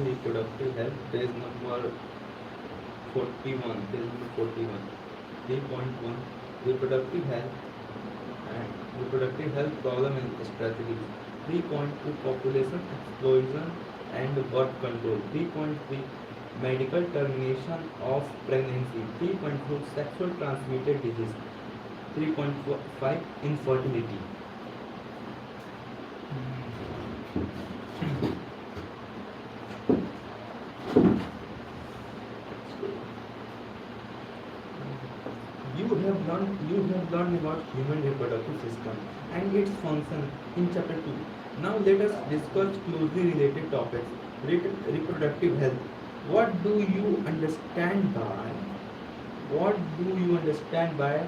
reproductive health, page number 41. Page number 41. 3.1 reproductive health and reproductive health problem and strategies. 3.2 population explosion and birth control. 3.3 medical termination of pregnancy. 3.4 sexual transmitted disease. 3.5 infertility. You have learned about human reproductive system and its function in chapter 2. Now let us discuss closely related topics. Reproductive health. What do you understand by what do you understand by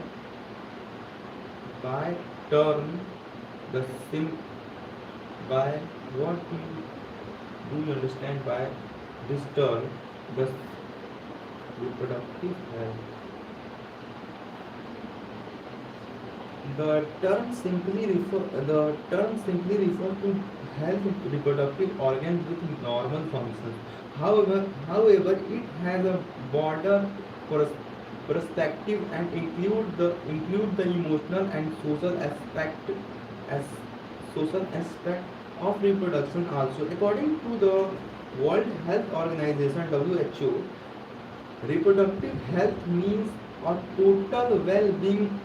term the sim by what do you understand by this term the reproductive health? The term simply refers to health reproductive organs with normal functions. However, it has a broader pers- perspective and include the emotional and as social aspect of reproduction also. According to the World Health Organization (WHO), reproductive health means a total well-being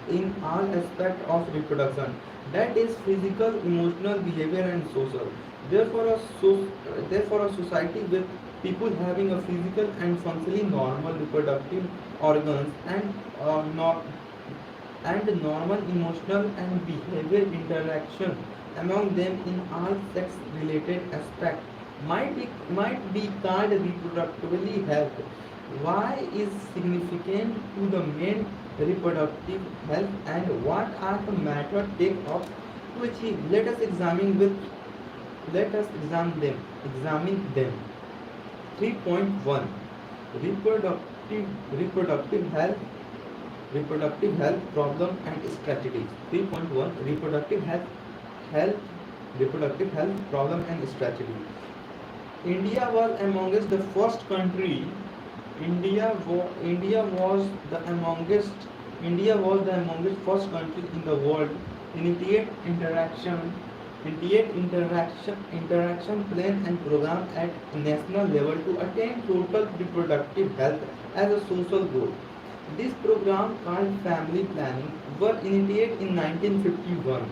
in all aspects of reproduction, that is physical, emotional, behavior and social. Therefore a society with people having a physical and functionally normal reproductive organs and normal emotional and behavior interaction among them in all sex related aspects might be called reproductively health. Why is significant to the main reproductive health and what are the methods take up to achieve? Let us examine them. 3.1 reproductive health problem and strategies. 3.1 health reproductive health problem and strategy. India was amongst the first country. India was the amongst first country in the world initiate interaction plan and program at national level to attain total reproductive health as a social goal. This program called family planning were initiated in 1951.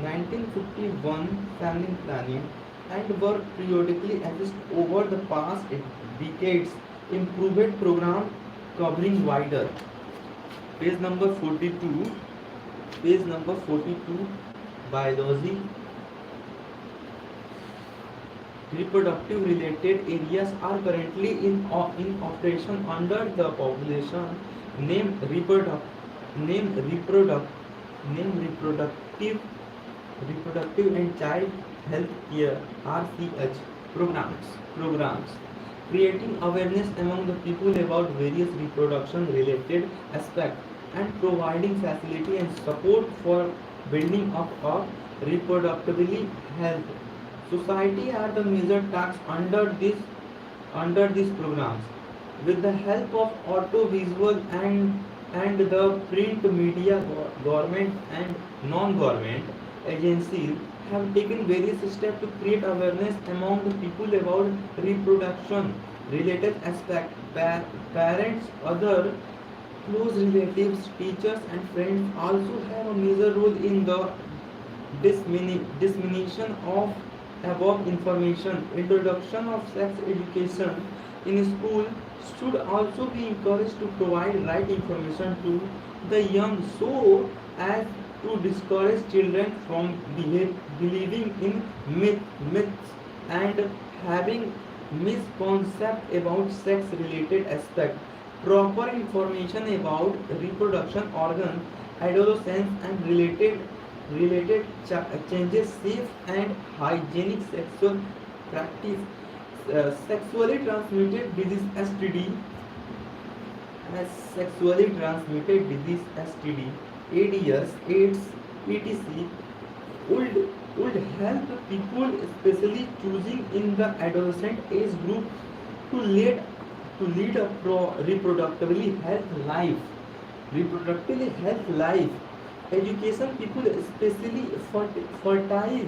1951 family planning and were periodically assessed over the past decades. Improved program covering wider. Page number 42. Page number 42. Biology. Reproductive related areas are currently in operation under the population name reproductive and child health care RCH programs creating awareness among the people about various reproduction related aspects and providing facility and support for building up of reproductively health society are the major tasks under these programs. With the help of audiovisual and the print media, government and non-government agencies have taken various steps to create awareness among the people about reproduction related aspects. Parents, other close relatives, teachers and friends also have a major role in the dissemination of above information. Introduction of sex education in school should also be encouraged to provide right information to the young so as to discourage children from believing in myths and having misconceptions about sex related aspects. Proper information about reproduction organs, adolescence and changes, safe and hygienic sexual practice, sexually transmitted disease STD, sexually transmitted disease STD, AIDS, etc. would would help people, especially choosing in the adolescent age group, to lead reproductively health life. Reproductively health life. Education people, especially fertile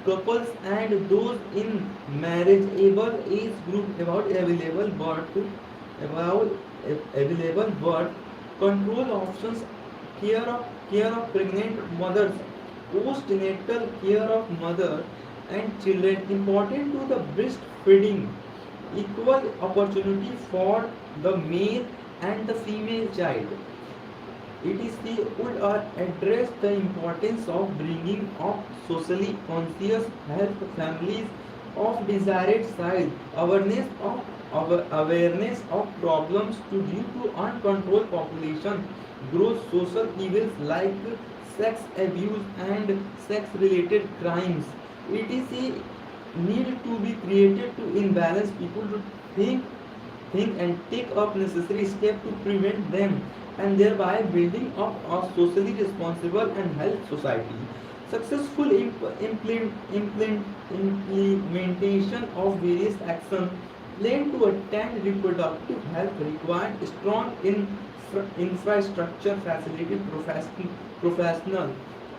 couples and those in marriageable age group about available birth control options, care of pregnant mothers, postnatal care of mother and children, important to the breastfeeding, equal opportunity for the male and the female child. ETC would address the importance of bringing up socially conscious health families of desired size, awareness of problems to due to uncontrolled population growth, social evils like sex abuse and sex related crimes. ETC need to be created to imbalance people to think and take up necessary steps to prevent them, and thereby building up a socially responsible and health society. Successful implementation of various actions planned to attain reproductive health required strong infrastructure, facility, professional,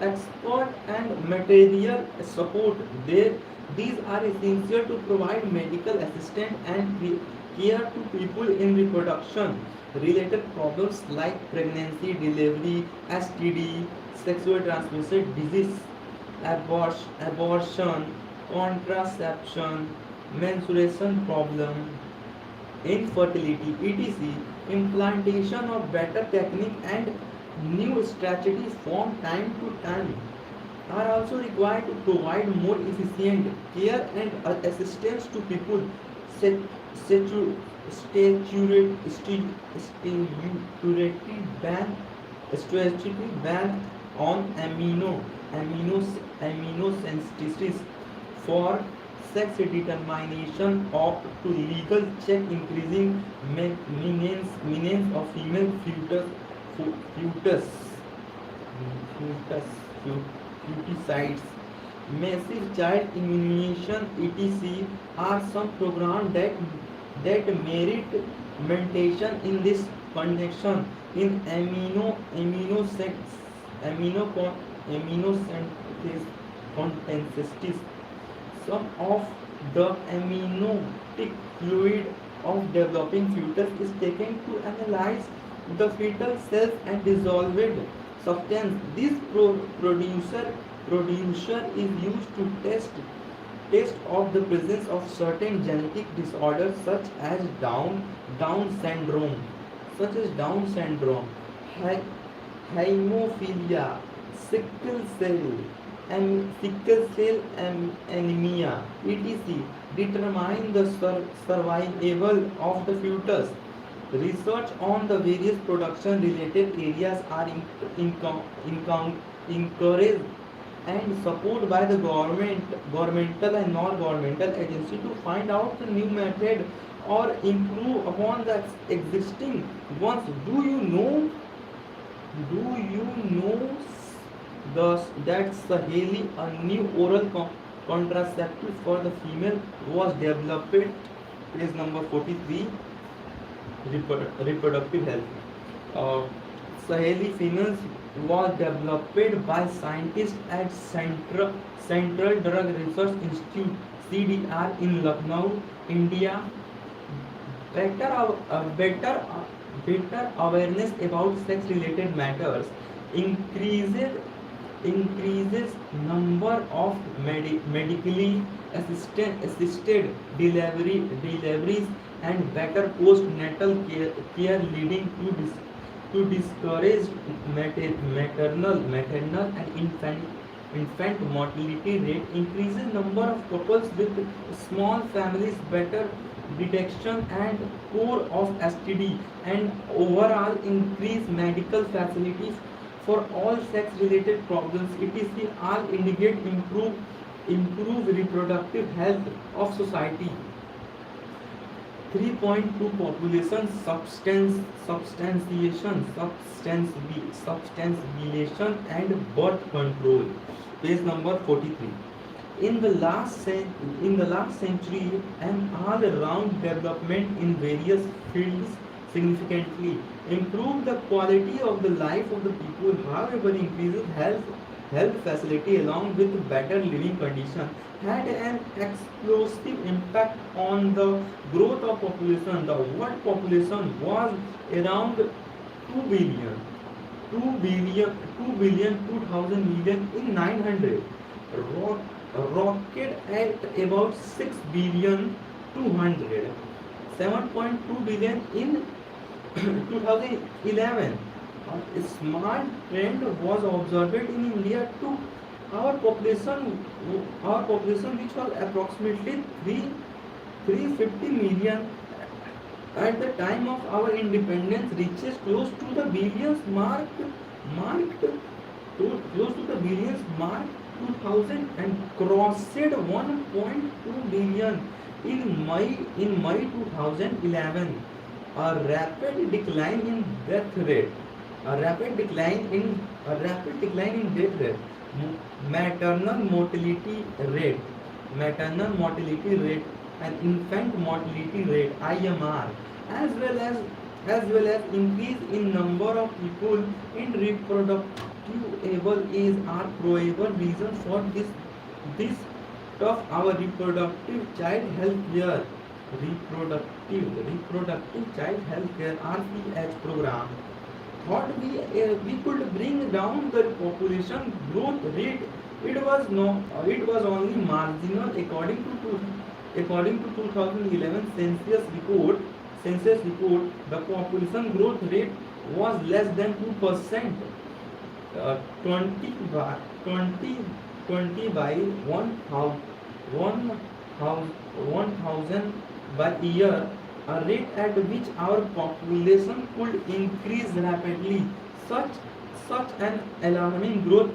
expert and material support. These are essential to provide medical assistance and care to people in reproduction related problems like pregnancy, delivery, STD, sexual transmitted disease, abortion, contraception, menstruation problem, infertility, etc. Implantation of better technique and new strategies from time to time are also required to provide more efficient care and assistance to people. Statu- statutory ban statutory ban on amino for sex determination of to legal check, increasing menace of female fetus feticide, massive child immunization, etc. are some programs that merit mention in this connection. In amino synthesis, some of the amniotic fluid of developing fetus is taken to analyze the fetal cells and dissolved substance. This producer is used to test of the presence of certain genetic disorders such as Down syndrome, hy- hemophilia, sickle cell, anemia, etc. Determine the survival of the fetus. Research on the various production related areas are encouraged and supported by the governmental and non-governmental agency to find out the new method or improve upon the existing ones. Do you know that Saheli, a new oral contraceptive for the female, was developed? Page number 43. Reproductive health. Saheli females was developed by scientists at Central Drug Research Institute (CDR) in Lucknow, India. Better awareness about sex-related matters increases number of medically assisted deliveries and better postnatal care leading to discourage maternal and infant mortality rate, increases number of couples with small families, better detection and cure of STD, and overall increase medical facilities for all sex related problems. Etc. all indicate improve reproductive health of society. 3.2 Population substantiation and birth control. Page number 43. In the last century, an all-round development in various fields significantly improved the quality of the life of the people. However, increases health facility along with better living conditions had an explosive impact on the growth of population. The world population was around 2 billion, 2,000 million in 900, rocket at about 6 billion 200, 7.2 billion in 2011. A small trend was observed in India too. Our population, our population, which was approximately 350 million at the time of our independence, reaches close to the billions marked close to the billions mark 2000 and crossed 1.2 billion in May 2011. A rapid decline in death rate, a rapid decline in death rate, maternal mortality rate, maternal mortality rate and infant mortality rate (IMR), as well as increase in number of people in reproductive age are probable reasons for this of our reproductive child health care, reproductive child health care (RCH) program. Thought we could bring down the population growth rate. It was only marginal according to 2011 census report. The population growth rate was less than 2%. 20 by 1,000 by year, a rate at which our population could increase rapidly. Such an alarming growth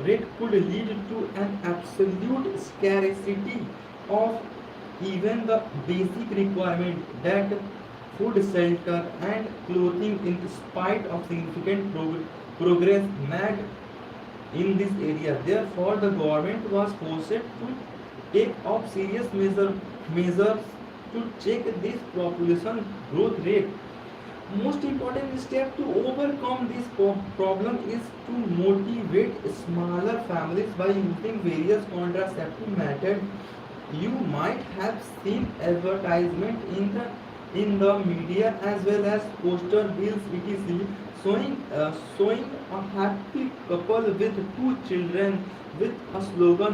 rate could lead to an absolute scarcity of even the basic requirement, that food, shelter and clothing, in spite of significant progress made in this area. Therefore, the government was forced to take up serious measures to check this population growth rate. Most important step to overcome this problem is to motivate smaller families by using various contraceptive methods. You might have seen advertisement in the media as well as poster bills etc. showing a happy couple with 2 children with a slogan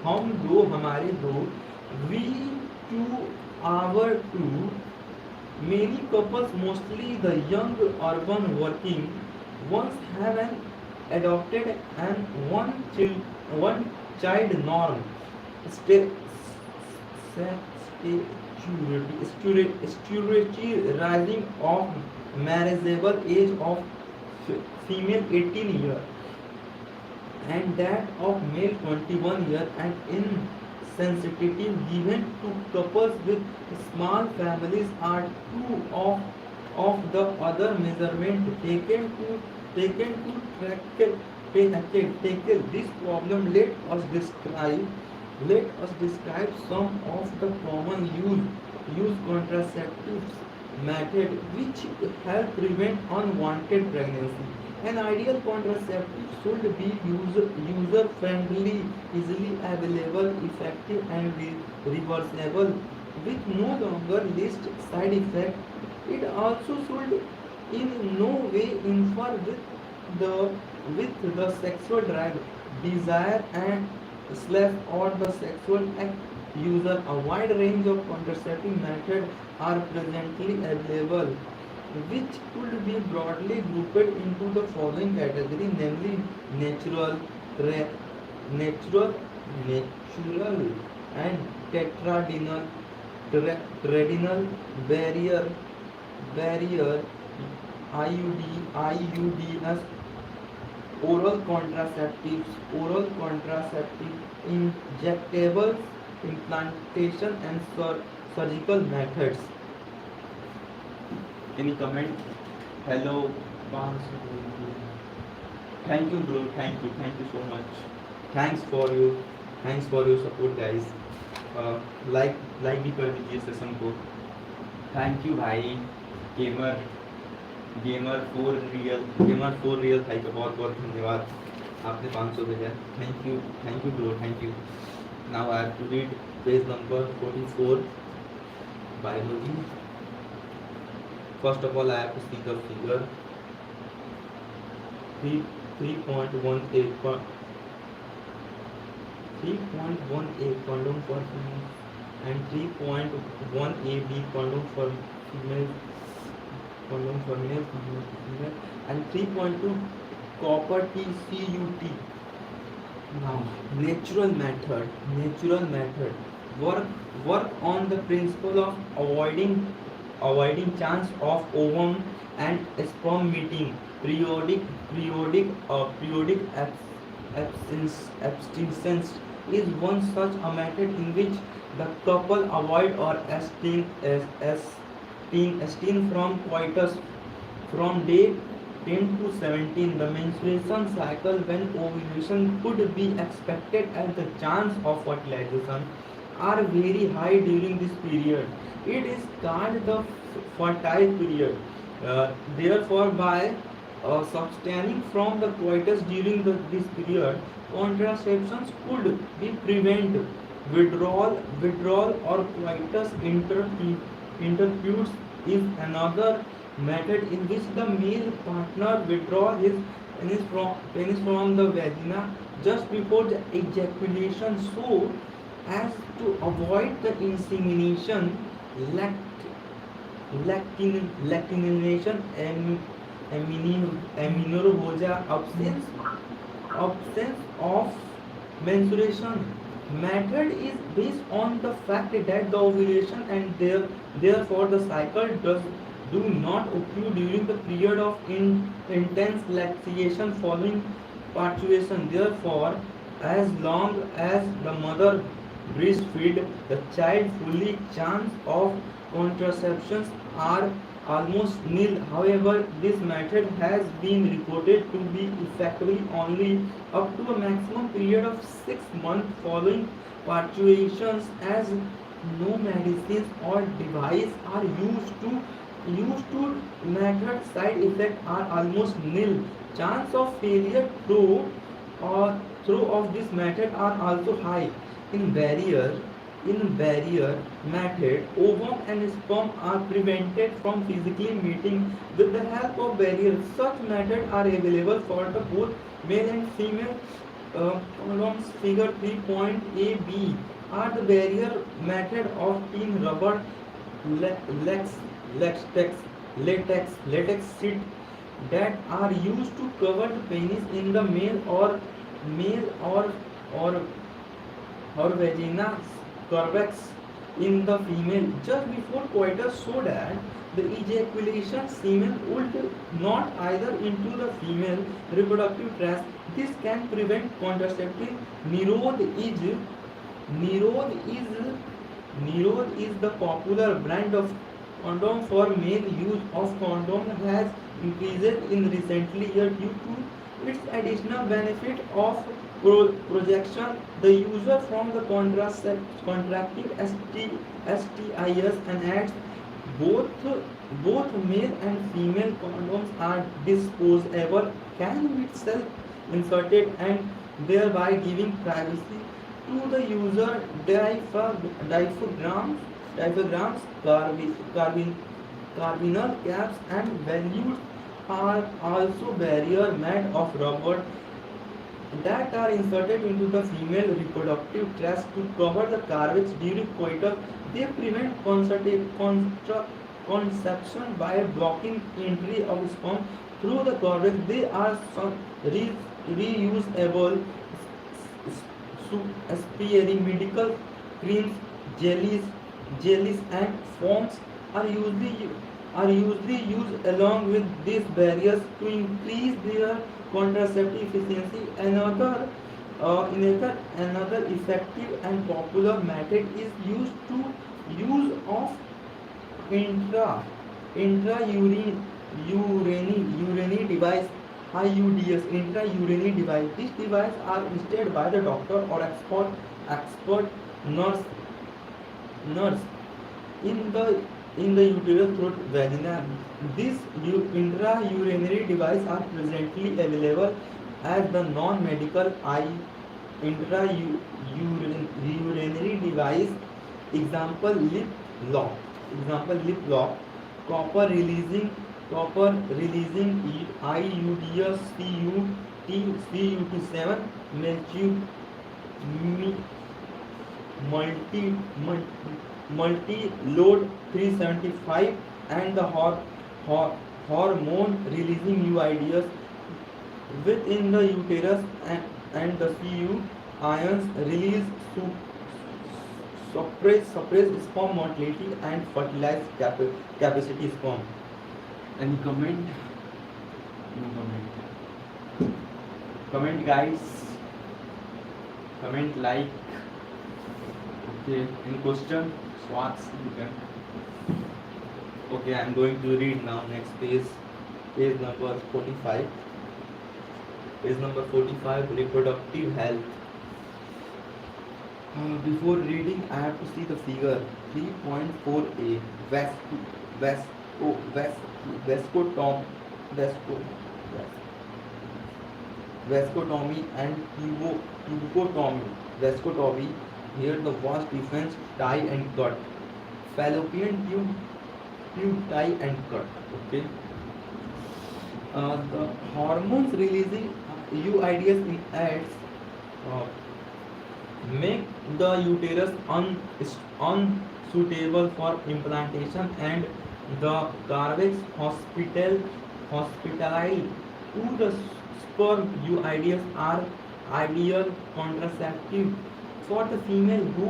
हम दो हमारे दो, we two our two. Many couples, mostly the young urban working ones, have an adopted and one child norm. Statutory rising of marriageable age of female 18 years and that of male 21 years, and insensitive given to couples with small families are two of the other measurement taken to tackle this problem. Let us describe some of the common use contraceptive method which help prevent unwanted pregnancy. An ideal contraceptive should be user friendly, easily available, effective and reversible, with no longer list side effects. It also should in no way interfere with the sexual drive, desire and or the sexual act. User, a wide range of contraceptive methods are presently available, which could be broadly grouped into the following category, namely natural and traditional, barrier, IUDs, oral contraceptives, injectables, implantation and surgical methods. Any comment? Hello, thank you bro, thank you so much. Thanks for your support, guys. uh, like भी कर दीजिए session को. Thank you भाई. Gamer gamer 4 real भाई का बहुत बहुत धन्यवाद. आपने 500 भेजा. Thank you bro, thank you. Now I have to read page number 44, biology. First of all, I have to see the figure. 3.18 condom for female and 3.1 AB condom for female, and 3.2 copper TCUT. Now, natural method work on the principle of avoiding chance of ovum and sperm meeting. Periodic abstinence is one such a method in which the couple avoid or abstain from coitus from day 10 to 17. The menstruation cycle, when ovulation could be expected and the chance of fertilization are very high during this period. It is called the fertile period. Therefore, by abstaining from the coitus during this period, contraceptions could be prevent withdrawal or coitus interrupts is another method in which the male partner withdraws his penis from the vagina just before the ejaculation, so as to avoid the insemination, lactination, amenorrhea, absence of menstruation. Method is based on the fact that the ovulation and therefore the cycle do not occur during the period of intense lactation following parturition. Therefore, as long as the mother breastfeed the child fully, chance of contraceptions are almost nil. However, this method has been reported to be effective only up to a maximum period of 6 months following parturitions, as no medicines or device are used to method. Side effects are almost nil. Chance of failure through of this method are also high. In barrier method, ovum and sperm are prevented from physically meeting with the help of barriers. Such methods are available for the both male and female condoms. Figure 3.AB are the barrier method of thin rubber latex sheet that are used to cover the penis in the male or vagina cervix in the female just before coitus, so that the ejaculation semen would not either into the female reproductive tract. This can prevent contraceptive. Nirod is the popular brand of condom for male. Use of condom has increased in recently years due to its additional benefit of projection. The user from the contracting STIs and adds both male and female condoms are disposable, can be self-inserted and thereby giving privacy to the user. Diaphragms, carbonyl caps and venules are also barrier made of rubber that are inserted into the female reproductive tract to cover the cervix during coitus. They prevent conception by blocking entry of sperm through the cervix. They are reusable. Aspiring medical creams, jellies and foams are usually used along with these barriers to increase their contraceptive efficiency. Another effective and popular method is use of intra urine device IUDs, intraurinary device. These devices are installed by the doctor or expert nurse nurse in the uterus through vagina. These intraurinary devices are presently available as the non-medical intraurinary device. Example lip lock. Copper releasing IUDs CUT7 multi load 375 and the hormone releasing UIDs within the uterus, and the CU ions release suppress sperm motility and fertilize capacity sperm. Any comment? No comment. Comment guys. Comment like. Okay, any question? Swats you can. Okay, I am going to read now next page. Page number 45. Page number 45, reproductive health. Before reading, I have to see the figure 3.4a. Vasectomy and tubotomy. Vasectomy, here the vast difference, tie and cut. Fallopian tube tie and cut. Okay. The hormones releasing UIDs in ads make the uterus unsuitable for implantation, and the cervix hospitalized to the sperm. UIDs are ideal contraceptive for the female who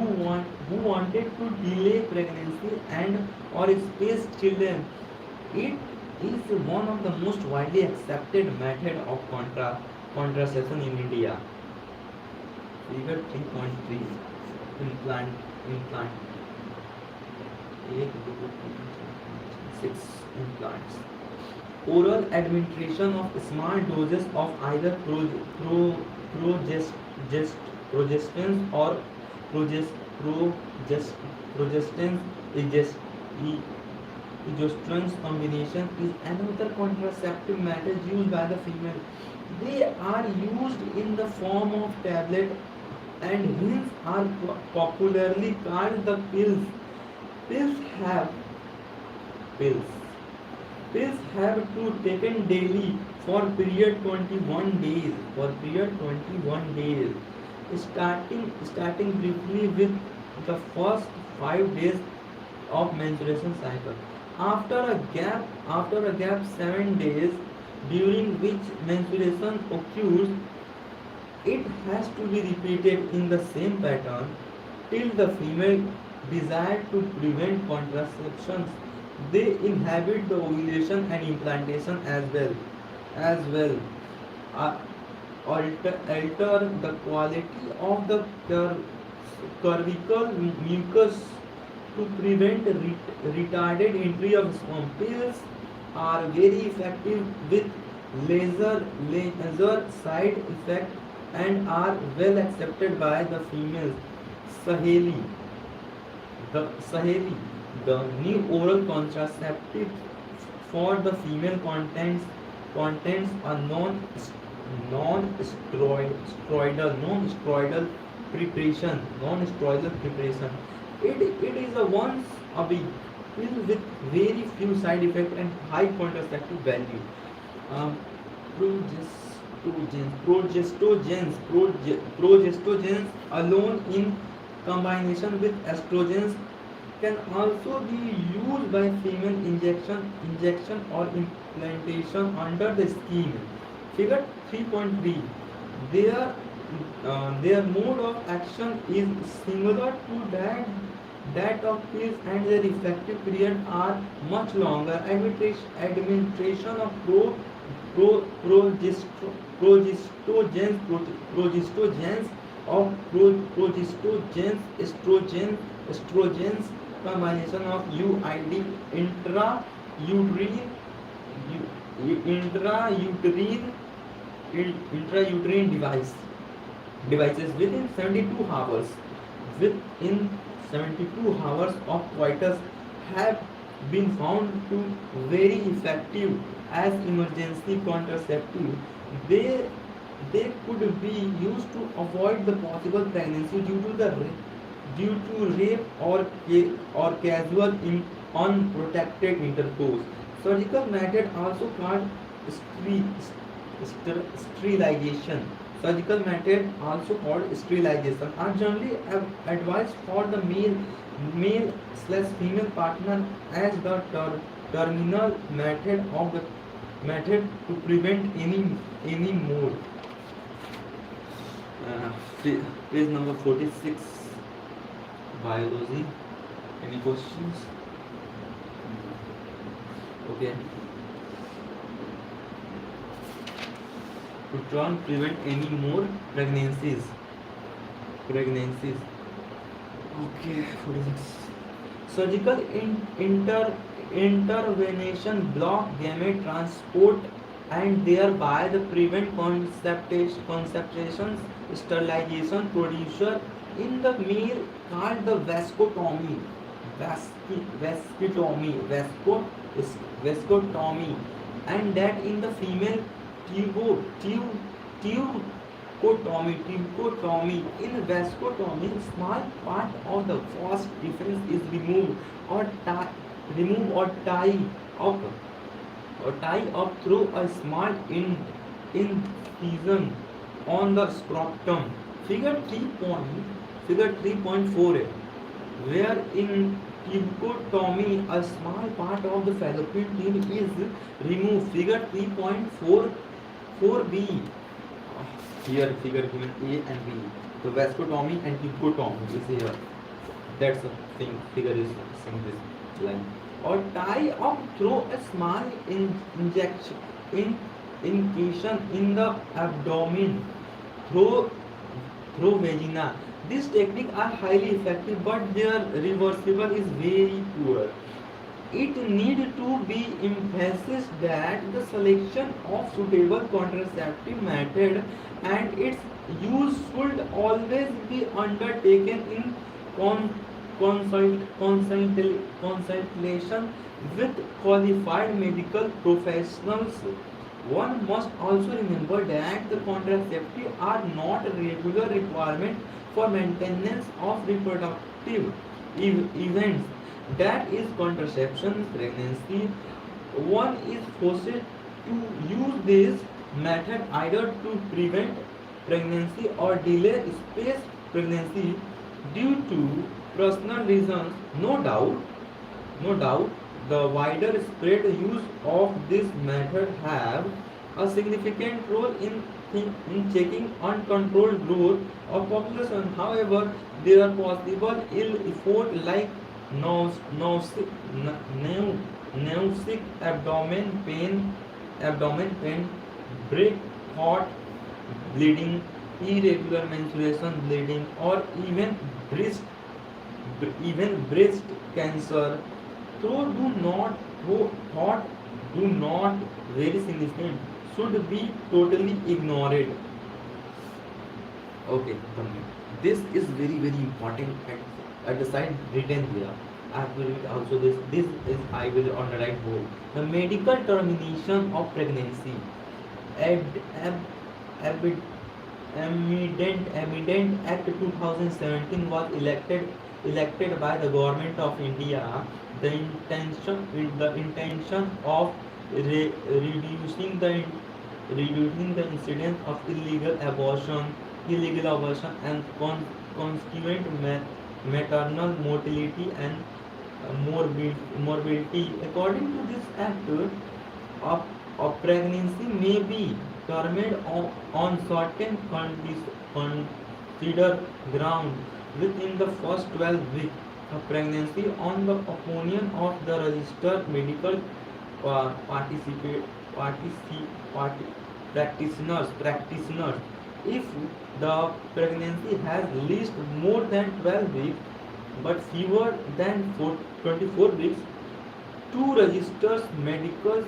wanted to delay pregnancy and or space children. It is one of the most widely accepted method of contraception in India. Figure 3.3, implant 6 implants. Oral administration of small doses of either progesterone or progesterone combination is another contraceptive method used by the female. They are used in the form of tablet and hence are popularly called the pills. Pills have to taken daily for period 21 days. Starting briefly with the first 5 days of menstruation cycle. After a gap 7 days during which menstruation occurs, it has to be repeated in the same pattern till the female desire to prevent contraceptions. They inhibit the ovulation and implantation as well. Alter the quality of the cervical mucus to prevent retarded entry of sperm. Pills are very effective with laser side effect and are well accepted by the females. Saheli, the new oral contraceptive for the female contains a non-steroidal preparation. It is a once a week pill with very few side effects and high contraceptive value. Progestogens alone in combination with estrogens can also be used by female injection or implantation under the skin. Figure 3.3. Their mode of action is similar to that of pills, and their effective period are much longer. Administration of estrogens, combination of UID, intrauterine intrauterine devices within 72 hours. Within 72 hours of coitus have been found to very effective as emergency contraceptive. They they could be used to avoid the possible pregnancy due to rape or casual unprotected intercourse. Surgical method also called sterilization. Surgical method also called sterilization are generally advised for the male slash female partner as the terminal method to prevent any more. uh, Page number 46, biology. Any questions? Okay. To try and prevent any more pregnancies. Okay, 46. Surgical intervention block gamete transport and thereby the prevent conception sterilization procedure in the male called the vasectomy. Vasectomy, and that in the female tubecotomy. In vasectomy, small part of the vas deferens is removed or tie up through a small incision on the scrotum. Figure 3.4, where in tubecotomy a small part of the fallopian tube is removed. Figure 3.4b. Here figure given A and B. So vasectomy and tubecotomy is here. That's the thing. Figure is saying this line. Or tie up through a small incision in the abdomen through vagina. These techniques are highly effective, but their reversible is very poor. It need to be emphasized that the selection of suitable contraceptive method and its use should always be undertaken in consultation with qualified medical professionals. One must also remember that the contraceptives are not a regular requirement for maintenance of reproductive events, that is contraception, pregnancy. One is forced to use this method either to prevent pregnancy or delay space pregnancy due to personal reasons. No doubt, the wider spread use of this method have a significant role in checking uncontrolled growth of population. However, there are possible ill effect like nausea, abdomen pain, break, hot, bleeding, irregular menstruation bleeding, or even breast cancer. Though do not very significant, should be totally ignored. Okay, this is very important at the side written here. I have to read also this. This is I will on the right board. The medical termination of pregnancy. Amendment Act 2017 was elected by the government of India. The intention of reducing the incidence of illegal abortion and consequent maternal mortality and morbidity. According to this act, a pregnancy may be terminated on certain considered ground within the first 12 weeks. A pregnancy, on the opinion of the registered medical practitioners, if the pregnancy has least more than 12 weeks but fewer than 24 weeks, two registered medical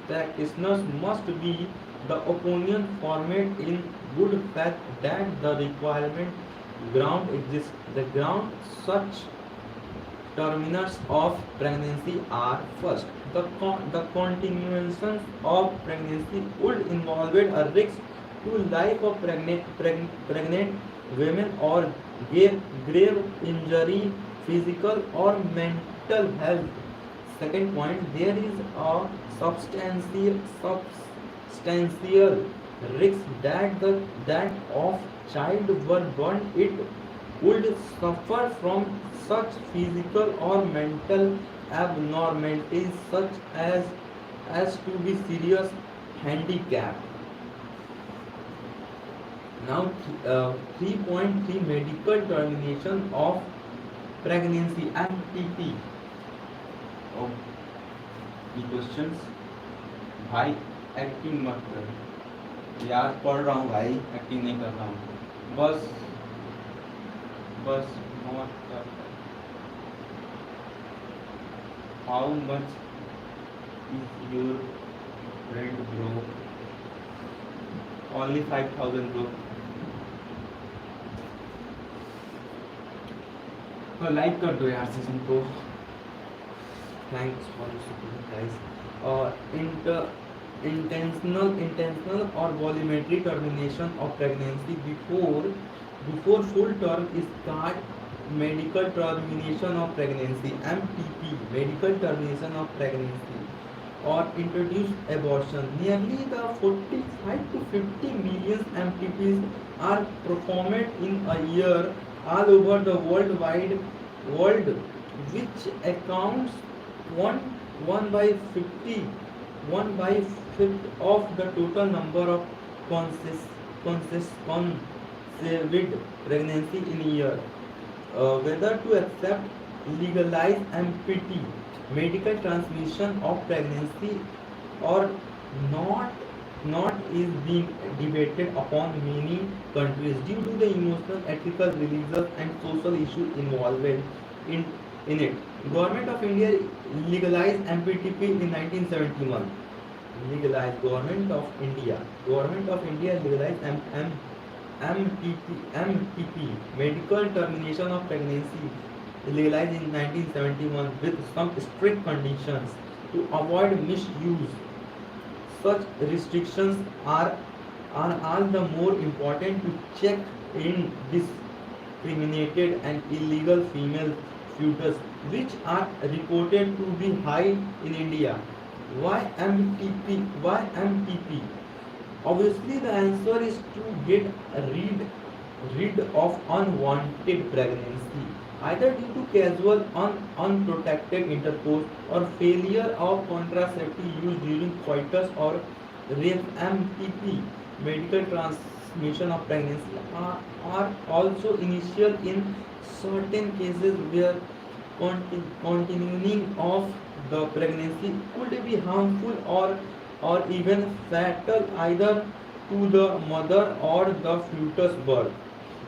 practitioners must be the opinion formed in good faith that the requirement ground exists. The ground such terminals of pregnancy are first, the continuation of pregnancy would involve a risk to life of pregnant women or grave injury, physical or mental health. Second point, there is a substantial risk that of child were born it would suffer from such physical or mental abnormalities such as to be serious handicap. Now 3.3 medical termination of pregnancy MTP. Oh, ये questions भाई acting मत कर यार, पढ़ रहा हूँ भाई, acting नहीं कर रहा हूँ, बस मत कर. How much is your rent bro? Only 5,000 bro. तो लाइक कर दो यार सेशन को. Thanks for supporting guys. Intentional or voluntary termination of pregnancy before full term is start. Medical termination of pregnancy MTP, medical termination of pregnancy or introduced abortion. Nearly the 45 to 50 million MTPs are performed in a year all over the world, which accounts one by 1/5 of the total number of conceived pregnancy in a year. Whether to accept legalize MPT, medical transmission of pregnancy, or not is being debated upon many countries due to the emotional, ethical, religious and social issues involved in it. Government of India legalized MPTP in 1971. Government of India legalized MPP, medical termination of pregnancy, legalized in 1971 with some strict conditions to avoid misuse. Such restrictions are all the more important to check in discriminated and illegal female fetus, which are reported to be high in India. Why MPP? Obviously, the answer is to get rid of unwanted pregnancy, either due to casual, unprotected intercourse or failure of contraceptive use during coitus or rape. MTP, medical transmission of pregnancy, are also initial in certain cases where continuing of the pregnancy could be harmful or even fatal either to the mother or the fetus birth.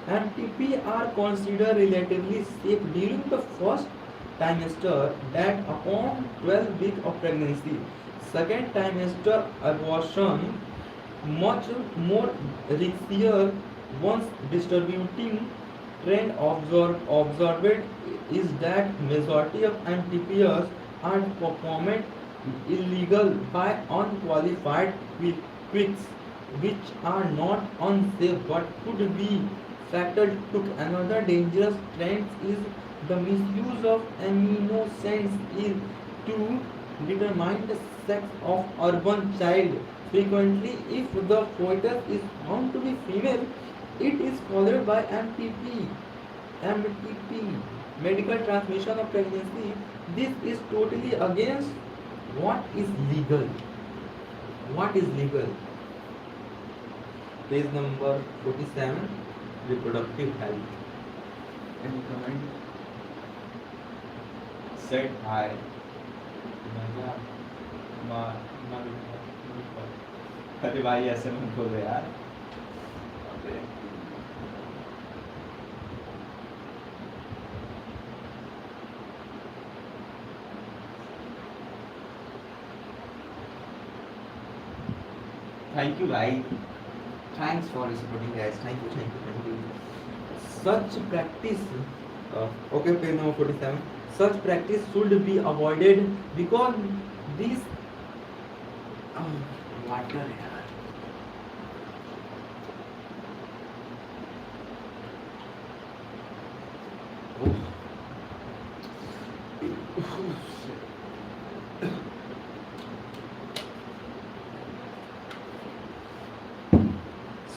MTP are considered relatively safe during the first trimester, that upon 12 weeks of pregnancy. Second trimester abortion much more riskier. Once distributing trend observed is that majority of MTPs are performed illegal by unqualified quicks, which are not unsafe but could be fatal to. Another dangerous trend is the misuse of amino acids to determine the sex of urban child. Frequently, if the fetus is found to be female, it is followed by MTP, medical transmission of pregnancy. This is totally against what is legal. Page number 47, reproductive health. Any comment? Said hi. अरे भाई ऐसे मत बोलो यार. Thank you, guys. Thanks for supporting, guys. Thank you. Such practice, okay, page number 47. Such practice should be avoided because these water.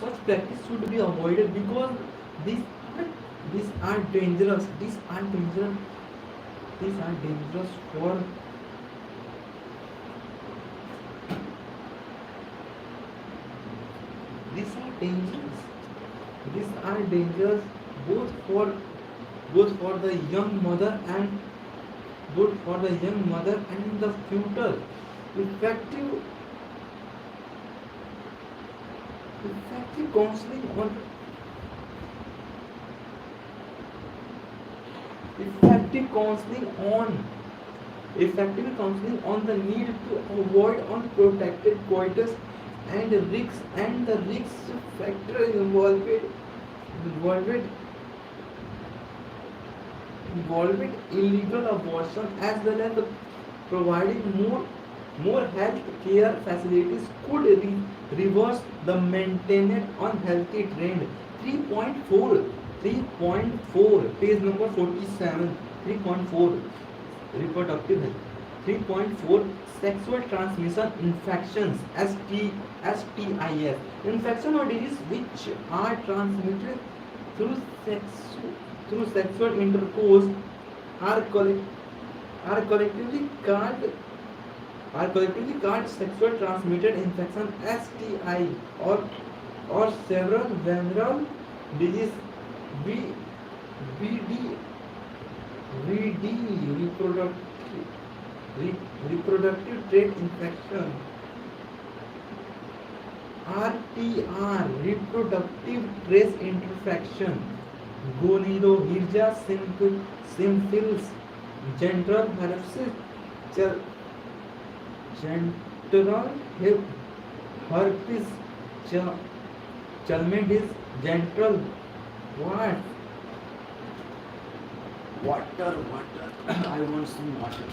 Such practice should be avoided because these these are dangerous. These are dangerous for these are dangerous. These are dangerous both for the young mother and the future. Effective effective counseling on effective counseling on the need to avoid unprotected coitus and the risk factor involved illegal abortion, as well as providing more health care facilities could reverse the maintained unhealthy trend. 3.4, page number 47. 3.4, reproductive health. 3.4, sexual transmission infections, STIs. Infection or disease which are transmitted through sexual intercourse are collectively called sexual transmitted infection, STI, or several venereal disease, VD, reproductive tract infection, RTR, reproductive tract infection, gonorrhea, syphilis, genital herpes, genital herpes, chlamydia, genital water. I want some water.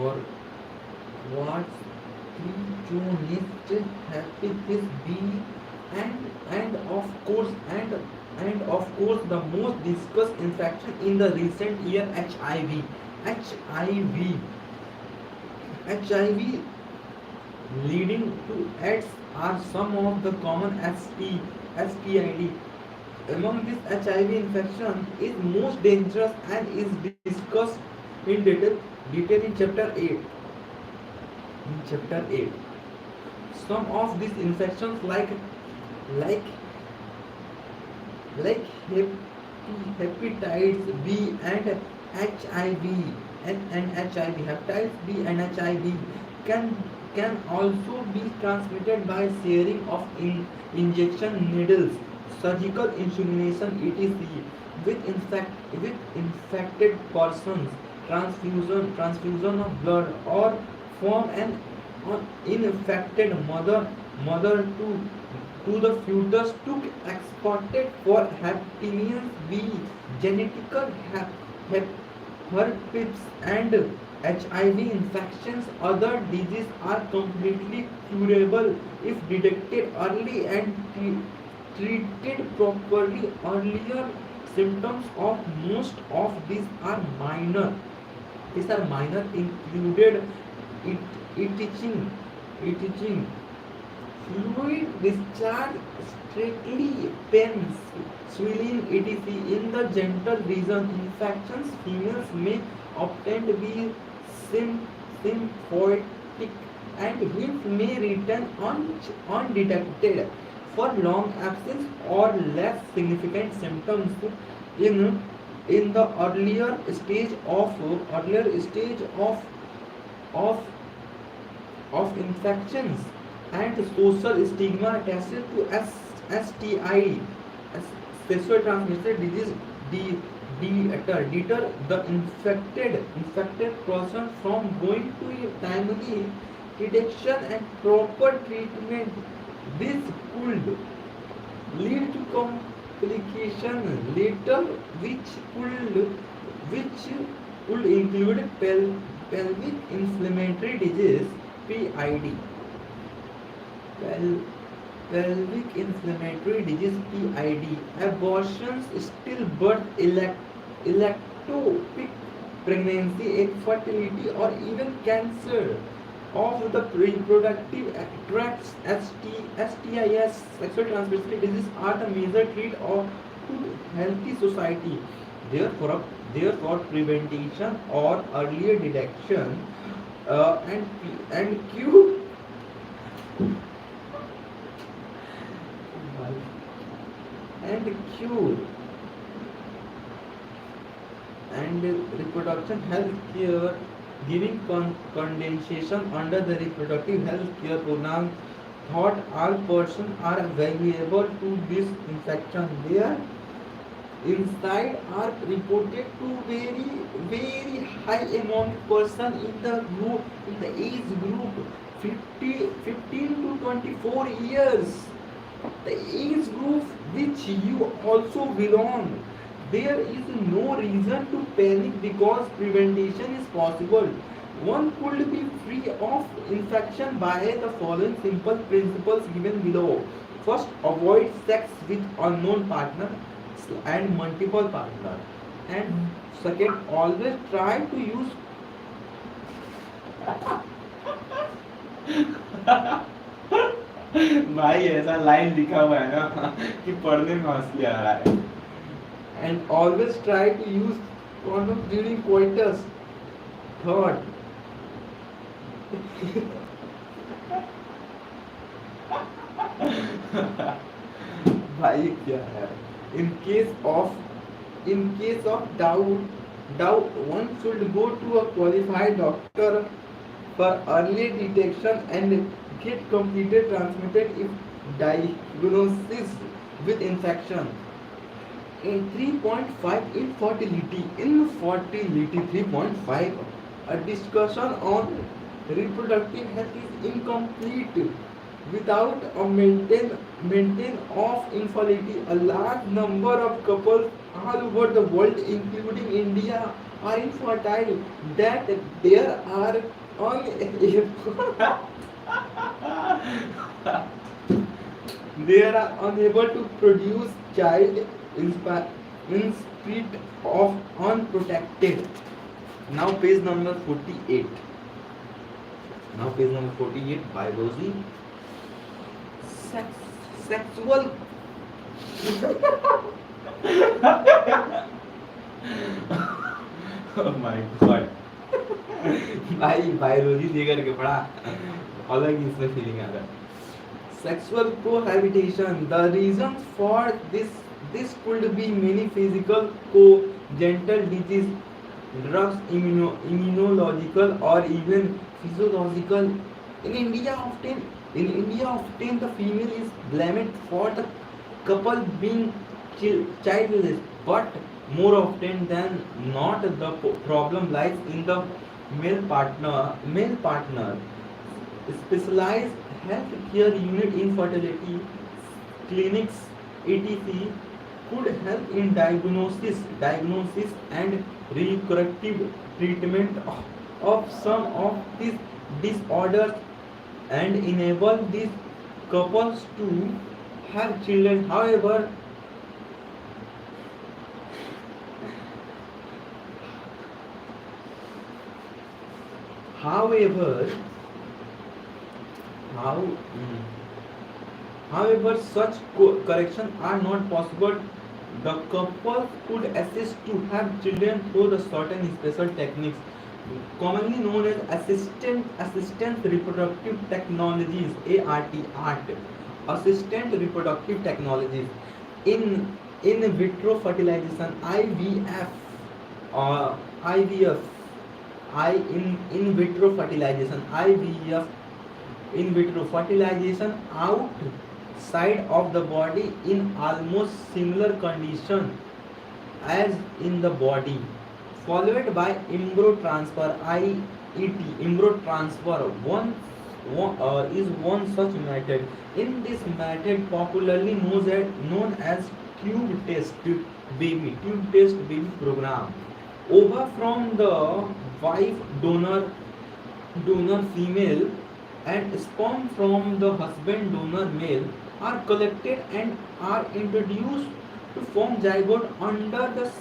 Or what creationist hepatitis B and of course the most discussed infection in the recent year, HIV. HIV leading to AIDS are some of the common STID. Among these, HIV infection is most dangerous and is discussed in detail in chapter 8. Some of these infections like hepatitis B and HIV hepatitis B and HIV can also be transmitted by sharing of injection needles, surgical insemination, etc. with infected persons, transfusion of blood, or from an infected mother to the fetus took exported for hepatitis B, genital herpes and HIV infections. Other diseases are completely curable if detected early and treated properly. Earlier symptoms of most of these are minor. Included itching, fluid discharge, strictly pains, swelling, etc. In the genital region, infections females may often be symptomatic and HIF may return undetected for long absence or less significant symptoms in in the earlier stage of infections, and social stigma attached to STI, sexual transmitted disease, deter the infected person from going to a timely detection and proper treatment. This could lead to complication later, which could include pelvic inflammatory disease (PID), pel- pelvic inflammatory disease (PID), abortions, stillbirth, ectopic pregnancy, infertility, or even cancer of the reproductive tracts. STIs, sexual transmitted disease, are the major threat of to healthy society. Therefore, prevention or earlier detection and cure and cure and reproduction health care, giving condensation under the reproductive health care program. Thought all persons are valuable to this infection. Their inside are reported to very high among person in the age group 15 to 24 years, the age group which you also belong. There is no reason to panic because prevention is possible. One could be free of infection by the following simple principles given below. First, avoid sex with unknown partner and multiple partner. And second, always try to use भाई ऐसा line लिखा हुआ है ना कि पढ़ने में हंसी आ रहा है. and always try to use condom during coitus. Third, भाई क्या है? In case of doubt, one should go to a qualified doctor for early detection and get completed transmitted if diagnosis with infection. In 3.5, infertility 3.5, a discussion on reproductive health is incomplete without a maintain of infertility. A large number of couples all over the world, including India, are infertile, that there are they are unable to produce child in spite of unprotected. Now page number 48. Biology. Sexual Oh my god. भाई biology देकर के पढ़ा, अलग ही इसमें feeling आ रहा है. Sexual cohabitation. The reasons for this could be many: physical, congenital disease, drugs, immunological, or even physiological. In India, often the female is blamed for the couple being childless, but more often than not, the problem lies in the male partner. Specialized healthcare unit, infertility clinics, etc., could help in diagnosis and reproductive treatment of some of these disorders and enable these couples to have children. However, such corrections are not possible. The couple could assist to have children through the certain special techniques, commonly known as assistant reproductive technologies (ART). Assistant reproductive technologies. In in vitro fertilization IVF or IVF I in vitro fertilization IVF in vitro fertilization outside of the body in almost similar condition as in the body, followed by embryo transfer IET. Embryo transfer is one such method. In this method, popularly known as tube test baby program, ova from the wife donor female and sperm from the husband donor male are collected and are introduced to form zygote under the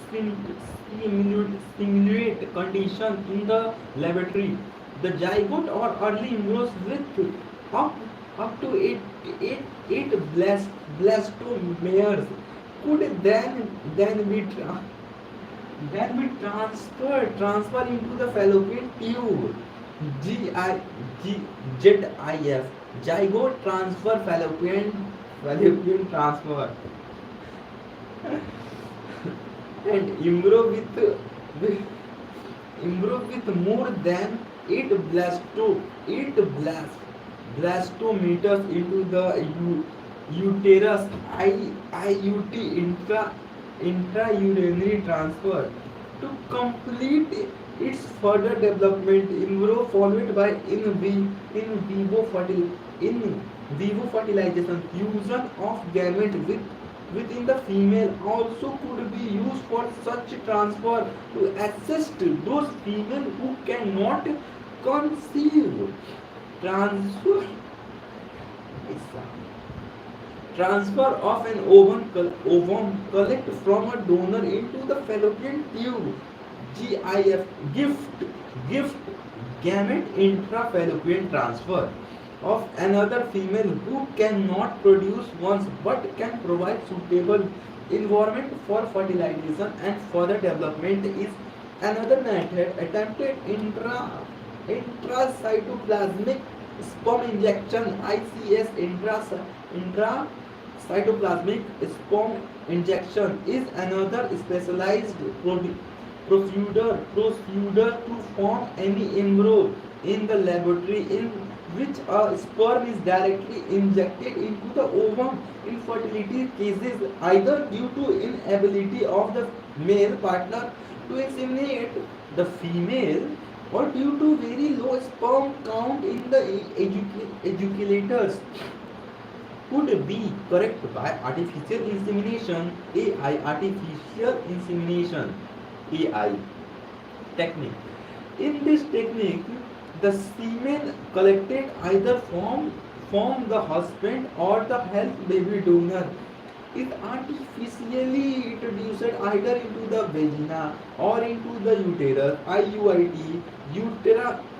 simulate condition in the laboratory. The zygote or early embryos with up, up to eight blastomeres could then be transferred into the fallopian tube. ZIF, zygote transfer, fallopian transfer, and with embryo with more than 8 blastometers into the uterus IUT, intraurinary transfer. To complete its further development, embryo followed by in vivo fertilization, fusion of gamete within the female also could be used for such transfer to assist those female who cannot conceive. Transfer transfer of an ovum collect from a donor into the fallopian tube. GIF, gift gamete intrafallopian transfer of another female who cannot produce once but can provide suitable environment for fertilization and further development is another method attempted. Intracytoplasmic sperm injection ICS, intracytoplasmic sperm injection is another specialized procedure to form any embryo in the laboratory in which a sperm is directly injected into the ovum. In fertility cases, either due to inability of the male partner to inseminate the female or due to very low sperm count in the ejaculators, could be corrected by artificial insemination AI, artificial insemination AI technique. In this technique, the semen collected either from the husband or the health baby donor is artificially introduced either into the vagina or into the uterus IUIT,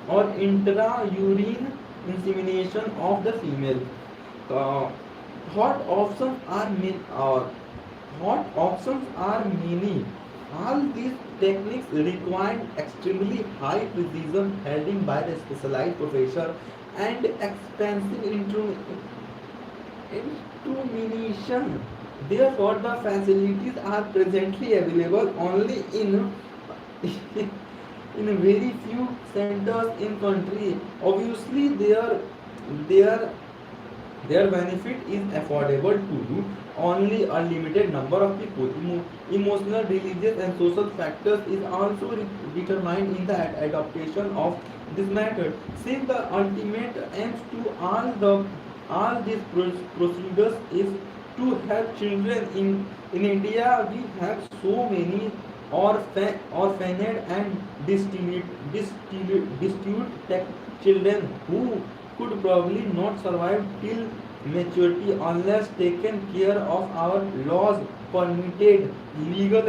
or intra-urine insemination of the female. Uh, hot options are many. All these techniques require extremely high precision handling by the specialized professor and expensive instrumentation. Therefore, the facilities are presently available only in in very few centers in country. Obviously, their their benefit is affordable to only a limited number of people. Emotional, religious, and social factors is also determined in the adaptation of this method. Since the ultimate aims to all these procedures is to help children in India, we have so many orphaned and destitute children who could probably not survive till maturity unless taken care of. Our laws permitted legal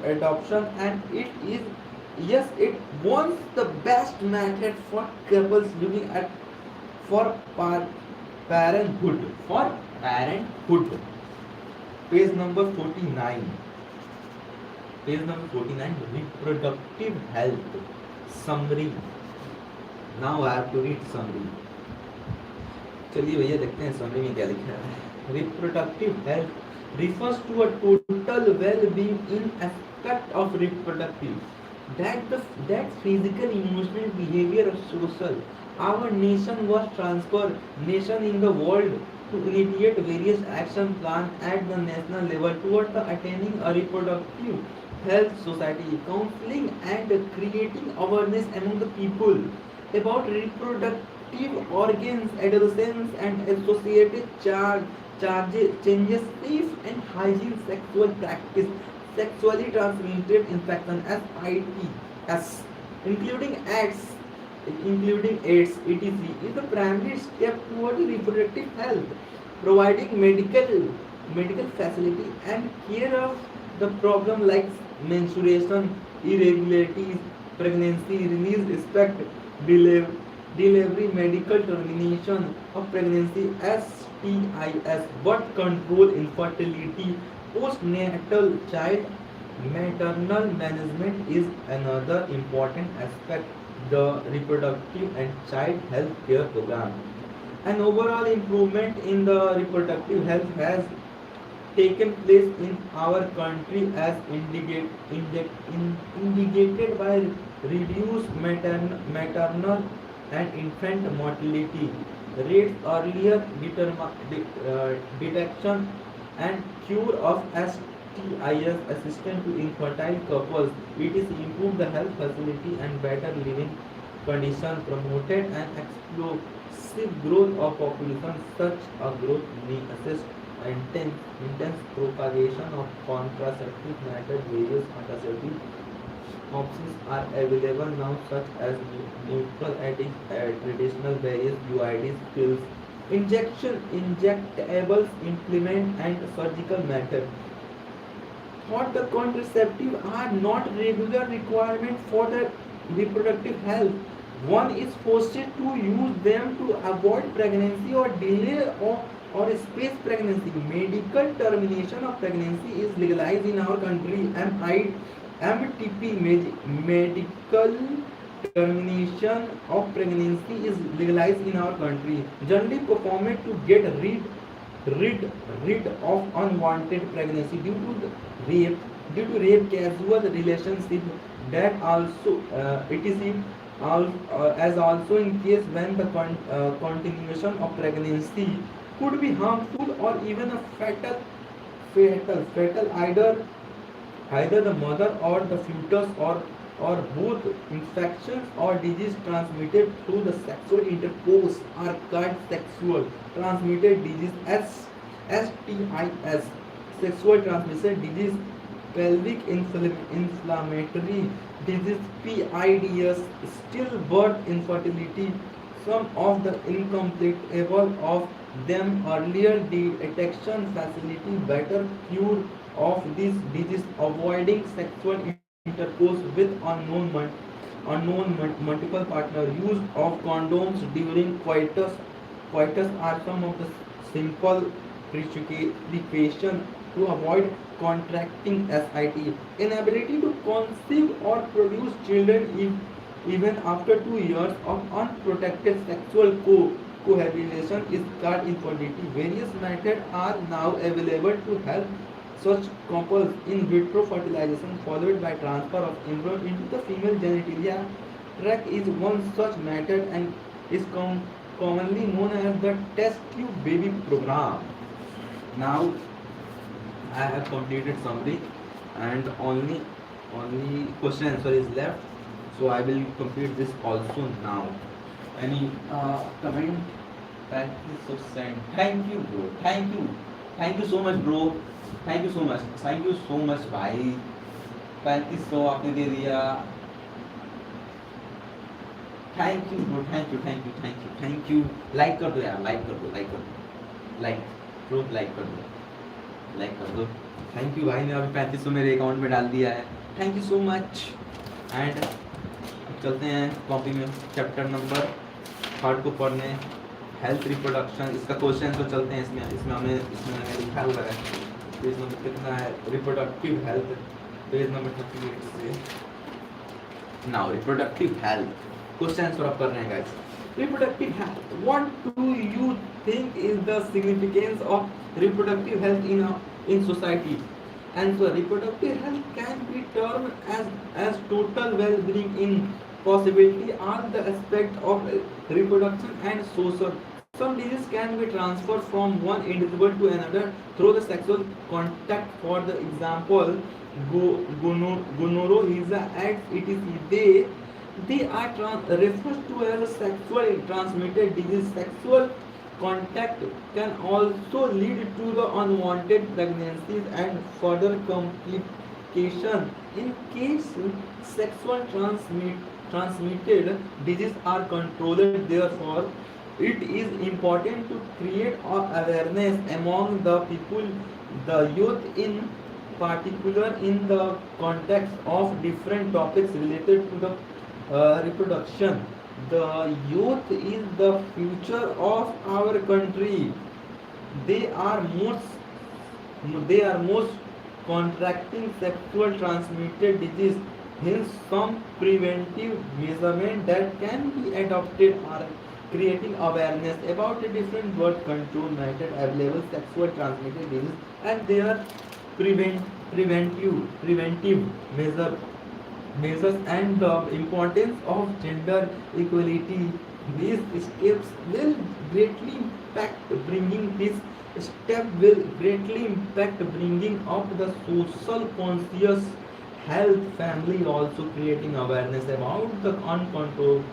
adoption, and it is, yes, it once the best method for couples looking at for parenthood. Page number 49. Page number 49, reproductive health summary. Now I have to read summary. चलिए भैया देखते हैं summary में क्या लिखा है. Reproductive health refers to a total well-being in aspect of reproductive. That physical, emotional, behavior, social. Our nation was transferred nation in the world to initiate various action plans at the national level towards the attaining a reproductive health society, counseling and creating awareness among the people about reproductive organs, adolescence and associated changes, safe and hygiene sexual practice, sexually transmitted infection SITS, including AIDS, etc., is the primary step toward reproductive health, providing medical facility and care of the problem like menstruation, irregularities, pregnancy, release, respect, delivery, medical termination of pregnancy, STIS, birth control, infertility, postnatal child maternal management is another important aspect the reproductive and child health care program. An overall improvement in the reproductive health has taken place in our country as indicated by reduced maternal and infant mortality rates, earlier detection and cure of STIs, assistance to infertile couples, etc., improved the health facility and better living conditions, promoted an explosive growth of population. Such a growth may assist intense propagation of contraceptive method. Various contraceptive options are available now, such as neutral traditional various UIDs, pills, injectables, implement, and surgical method. Thought the contraceptive are not regular requirement for the reproductive health. One is forced to use them to avoid pregnancy or delay or space pregnancy. Medical termination of pregnancy is legalized in our country. MTP, medical termination of pregnancy is legalized in our country. Generally performed to get rid of unwanted pregnancy rape due to rape, casual relationship, that also it is as also in case when the continuation of pregnancy could be harmful or even a fatal either the mother or the fetus, or both. Infections or disease transmitted through the sexual intercourse are called sexual transmitted disease, STIs, sexual transmitted disease. Pelvic inflammatory disease, PIDS, stillbirth, infertility. Some of the incompletable of them earlier detection facility, better cure of this disease, avoiding sexual intercourse with unknown multiple partner, use of condoms during coitus are some of the simple precaution to avoid contracting SIT. Inability to conceive or produce children even after 2 years of unprotected sexual cohabitation is called infertility. Various methods are now available to help such couples. In vitro fertilization followed by transfer of embryo into the female genitalia tract is one such method and is commonly known as the test tube baby program. Now I have completed summary and only question answer is left. So I will complete this also now. Any comment? That is so sent. Thank you, bro. Thank you so much, bro. Thank you so much भाई. 3500 आपने दे दिया. Thank you, bro. Thank you. Like कर दो यार. like कर दो. Thank you भाई ने अभी 3500 मेरे अकाउंट में डाल दिया है. Thank you so much. And चलते हैं कॉपी में चैप्टर नंबर 3 को पढ़ने. हेल्थ रिप्रोडक्शन, इसका क्वेश्चन तो चलते हैं. इसमें मैंने लिखा हुआ है पेज नंबर कितना है. रिप्रोडक्टिव हेल्थ पेज नंबर 38 से. Now reproductive health question answer आप कर रहे हैं guys. Reproductive health. What do you think is the significance of reproductive health in society? Answer: reproductive health can be termed as total well-being in possibility are the aspect of reproduction and social. Some diseases can be transferred from one individual to another through the sexual contact. For the example, gonorrhea, AIDS, etc. They are referred to as a sexually transmitted disease. Sexual contact can also lead to the unwanted pregnancies and further complication. In case sexual transmitted diseases are controlled, therefore, it is important to create awareness among the people, the youth in particular, in the context of different topics related to the reproduction. The youth is the future of our country. They are most contracting sexual transmitted disease. Hence, some preventive measurement that can be adopted are creating awareness about the different birth control methods available, sexual transmitted disease, and their preventive measures and the importance of gender equality. These steps will greatly impact bringing this step will greatly impact bringing up the social conscious health family, also creating awareness about the uncontrolled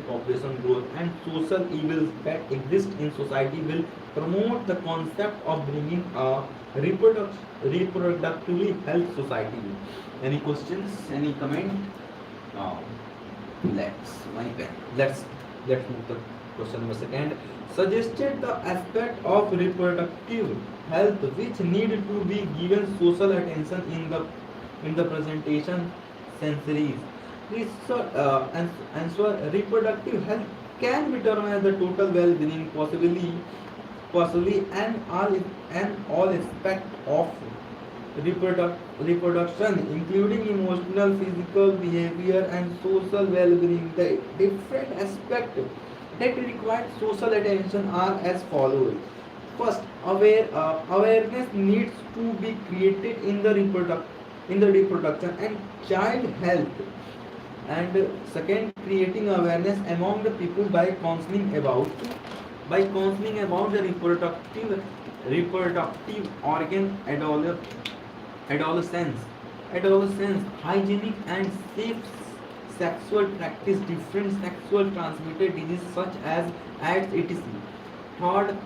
population growth and social evils that exist in society, will promote the concept of bringing a reproductively health society. Any questions? Any comment? Now, let's move the question number second. Suggested the aspect of reproductive health which need to be given social attention in the presentation centuries. Answer: reproductive health can be termed as the total well-being, possibly an all aspect of reproduction, including emotional, physical, behavior, and social well-being. The different aspects that require social attention are as follows. First, awareness needs to be created in the reproduction and child health. And second, creating awareness among the people by counseling about the reproductive organ adolescence, hygienic and safe sexual practice, different sexual transmitted diseases such as AIDS, etc. Third,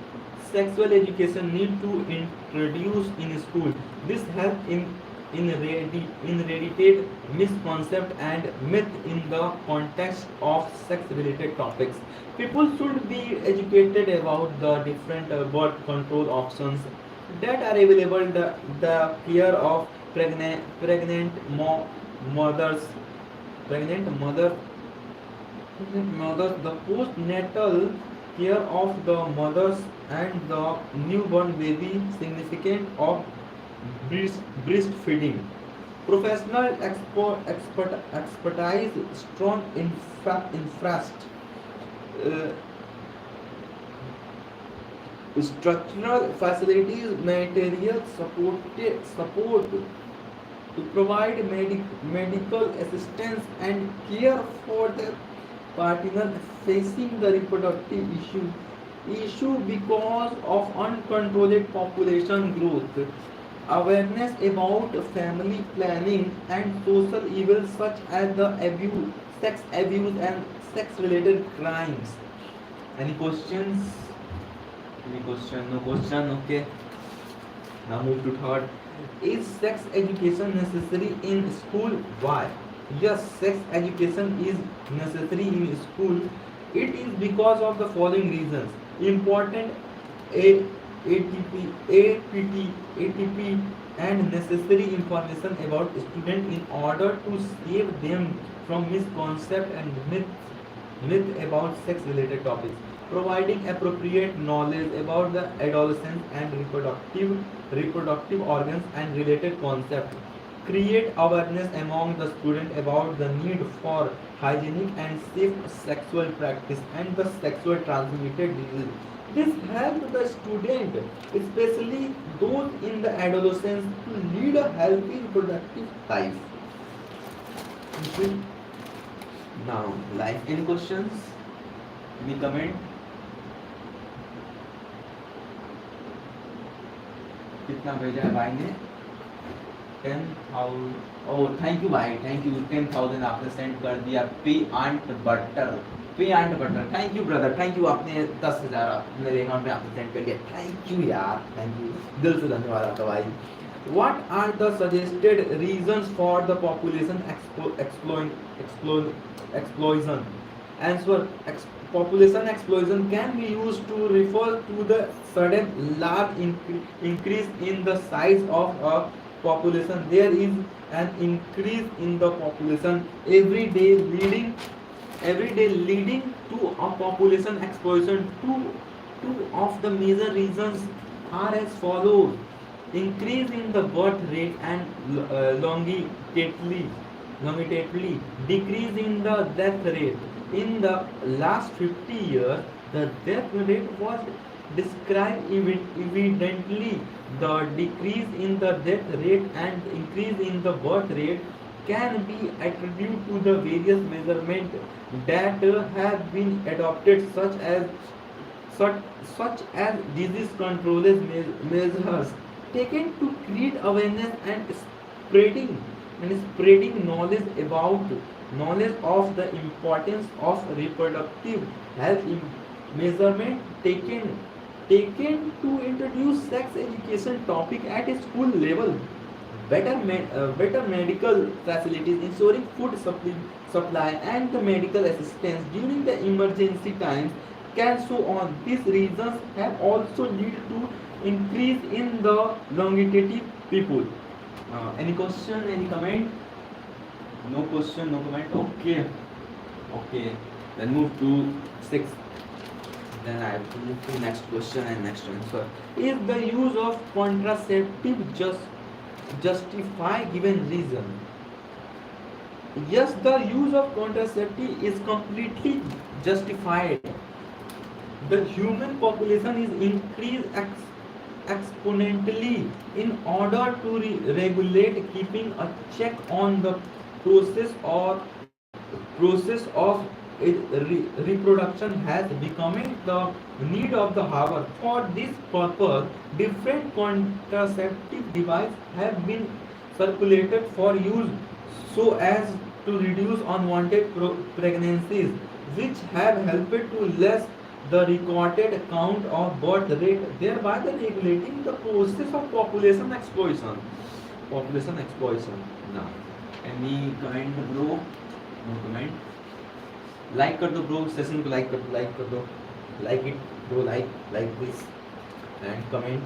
sexual education need to introduce in school. This help in eradicate misconcept and myth in the context of sex related topics. People should be educated about the different birth control options that are available, the care of mothers pregnant mothers, the postnatal care of the mothers and the newborn baby, significance of breastfeeding. Professional expertise, strong uh, structural facilities, material support to provide medical assistance and care for the partner facing the reproductive issue because of uncontrolled population growth. Awareness about family planning and social evils such as the sex abuse and sex related crimes. Any questions? Any question? No question? Okay. Now move to third. Is sex education necessary in school? Why? Yes, sex education is necessary in school. It is because of the following reasons. Important A, ATP and necessary information about students in order to save them from misconception and myth about sex related topics. Providing appropriate knowledge about the adolescence and reproductive organs and related concepts. Create awareness among the student about the need for hygienic and safe sexual practice and the sexual transmitted disease. This helped the student, especially those in the adolescence, to lead a healthy, productive life. Okay. Now, like any questions? Any comment? कितना भेजा है भाई ने? 10,000. Oh, thank you भाई, thank you. 10,000 आपने send कर दिया. पे and butter. Thank you brother, thank you. आपने 10,000 मेरे अकाउंट में आपने सेंड कर दिया. थैंक यू यार, थैंक यू, दिल से धन्यवाद आपका भाई. What are the suggested reasons for the population explosion? Answer: population explosion can be used to refer to the sudden large increase in the size of a population. There is an increase in the population every day leading to a population explosion. Two of the major reasons are as follows: increase in the birth rate and longitudinally decrease in the death rate. In the last 50 years, the death rate was described evidently. The decrease in the death rate and increase in the birth rate can be attributed to the various measurements that have been adopted, such as disease control measures taken to create awareness and spreading knowledge of the importance of reproductive health. Measurement taken to introduce sex education topic at a school level. Better medical facilities ensuring food supply and the medical assistance during the emergency times can so on. These reasons have also led to increase in the longevity people. Any question? Any comment? No question, no comment. Okay. Then move to 6. Then I have to move to next question and next answer. Is the use of contraceptive justify given reason? Yes, the use of contraceptive is completely justified. The human population is increased exponentially. In order to regulate, keeping a check on the process of reproduction has become the need of the hour. For this purpose, different contraceptive devices have been circulated for use so as to reduce unwanted pregnancies, which have helped to less the recorded count of birth rate, thereby regulating the process of population explosion. Now, any comment bro? No comment. Like कर दो bro, session को like कर दो, like it bro, like this, and comment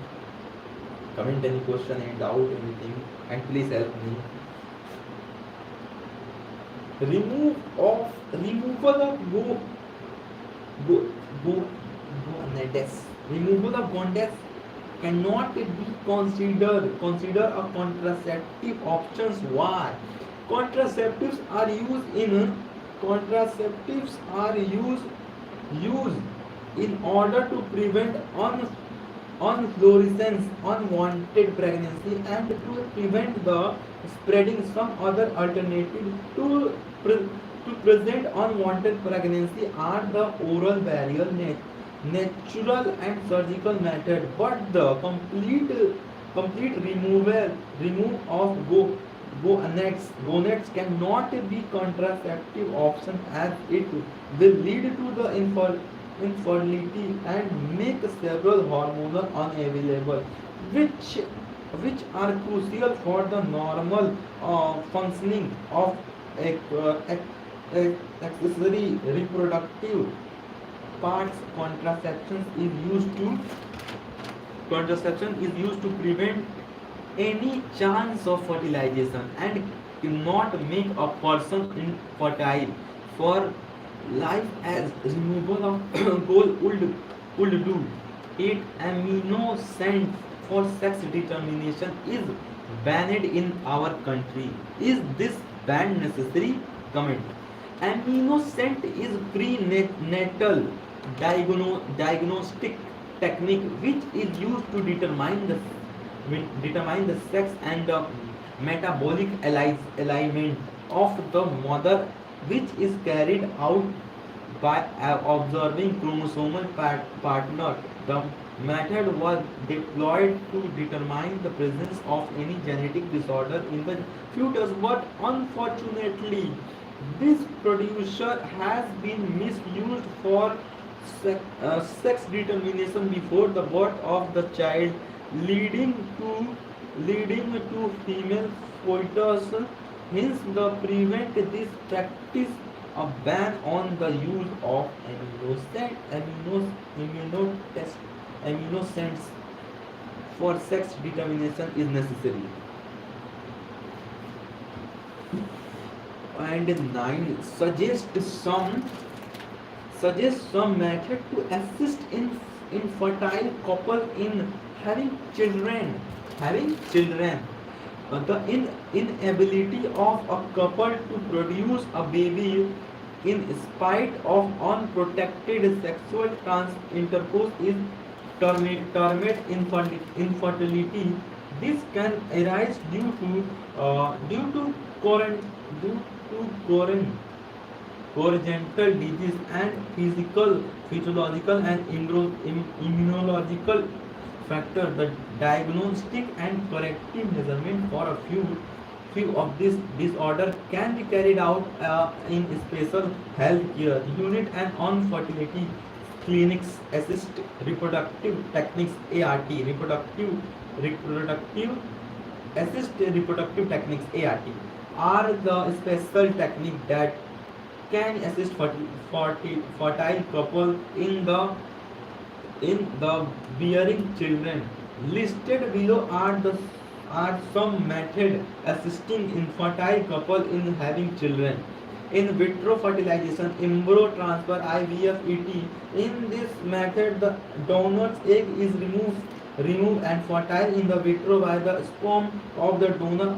any question, any doubt, anything, and please help me. Removal of gonads cannot be considered a contraceptive options. Why? Contraceptives are used in order to prevent unfluorescence, unwanted pregnancy, and to prevent the spreading. Some other alternatives to present unwanted pregnancy are the oral barrier, natural and surgical method, but the complete remove of gonads cannot be contraceptive option, as it will lead to the infertility and make several hormones unavailable, which are crucial for the normal functioning of accessory reproductive parts. Contraception is used to prevent any chance of fertilization and cannot make a person infertile for life, as removal of goal would do. 8 amino acids for sex determination is banned in our country. Is this ban necessary? Comment. Amino-scent is prenatal diagnostic technique which is used to determine the sex and metabolic alignment of the mother, which is carried out by observing chromosomal partner. The method was deployed to determine the presence of any genetic disorder in the fetus, but unfortunately, this producer has been misused for sex determination before the birth of the child, leading to female fetus. Hence, the prevent this practice, a ban on the use of amino for sex determination is necessary. And 9 suggest some method to assist in infertile couple in having children. The inability of a couple to produce a baby in spite of unprotected sexual intercourse is termed infertility. This can arise due to current due to current congenital disease and physical, physiological and immunological factor. The diagnostic and corrective measurement for a few of this disorder can be carried out in special healthcare unit and on fertility clinics. Assist reproductive techniques ART reproductive assist reproductive techniques ART are the special technique that can assist fertile couple in the bearing children. Listed below are some methods assisting infertile couple in having children. In vitro fertilization, embryo transfer, IVF, ET. In this method, the donor's egg is removed and fertile in the vitro by the sperm of the donor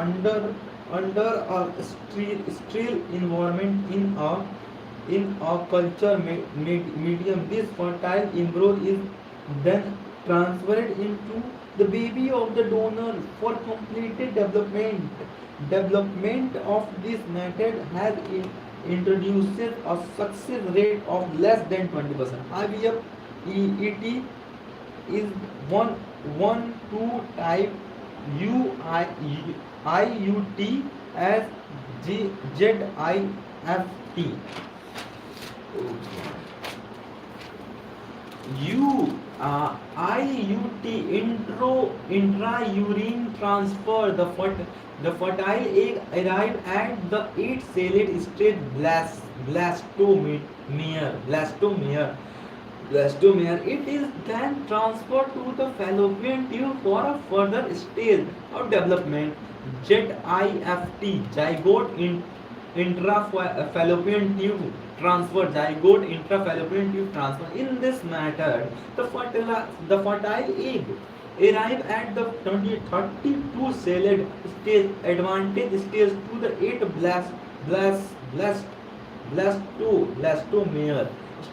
under a sterile environment in a culture medium. This fertile embryo is then transferred into the baby of the donor for completed development. Development of this method has introduced a success rate of less than 20%. IVF ET is one two type IUT as ZIFT. IUT intra-urine transfer. The fertile egg arrive at the 8-celled stage blastomere. It is then transferred to the fallopian tube for a further stage of development. ZIFT zygote intrafallopian tube transfer. In this method, the fertile egg arrive at the 32-celled stage advantage stage to the 8 blastomere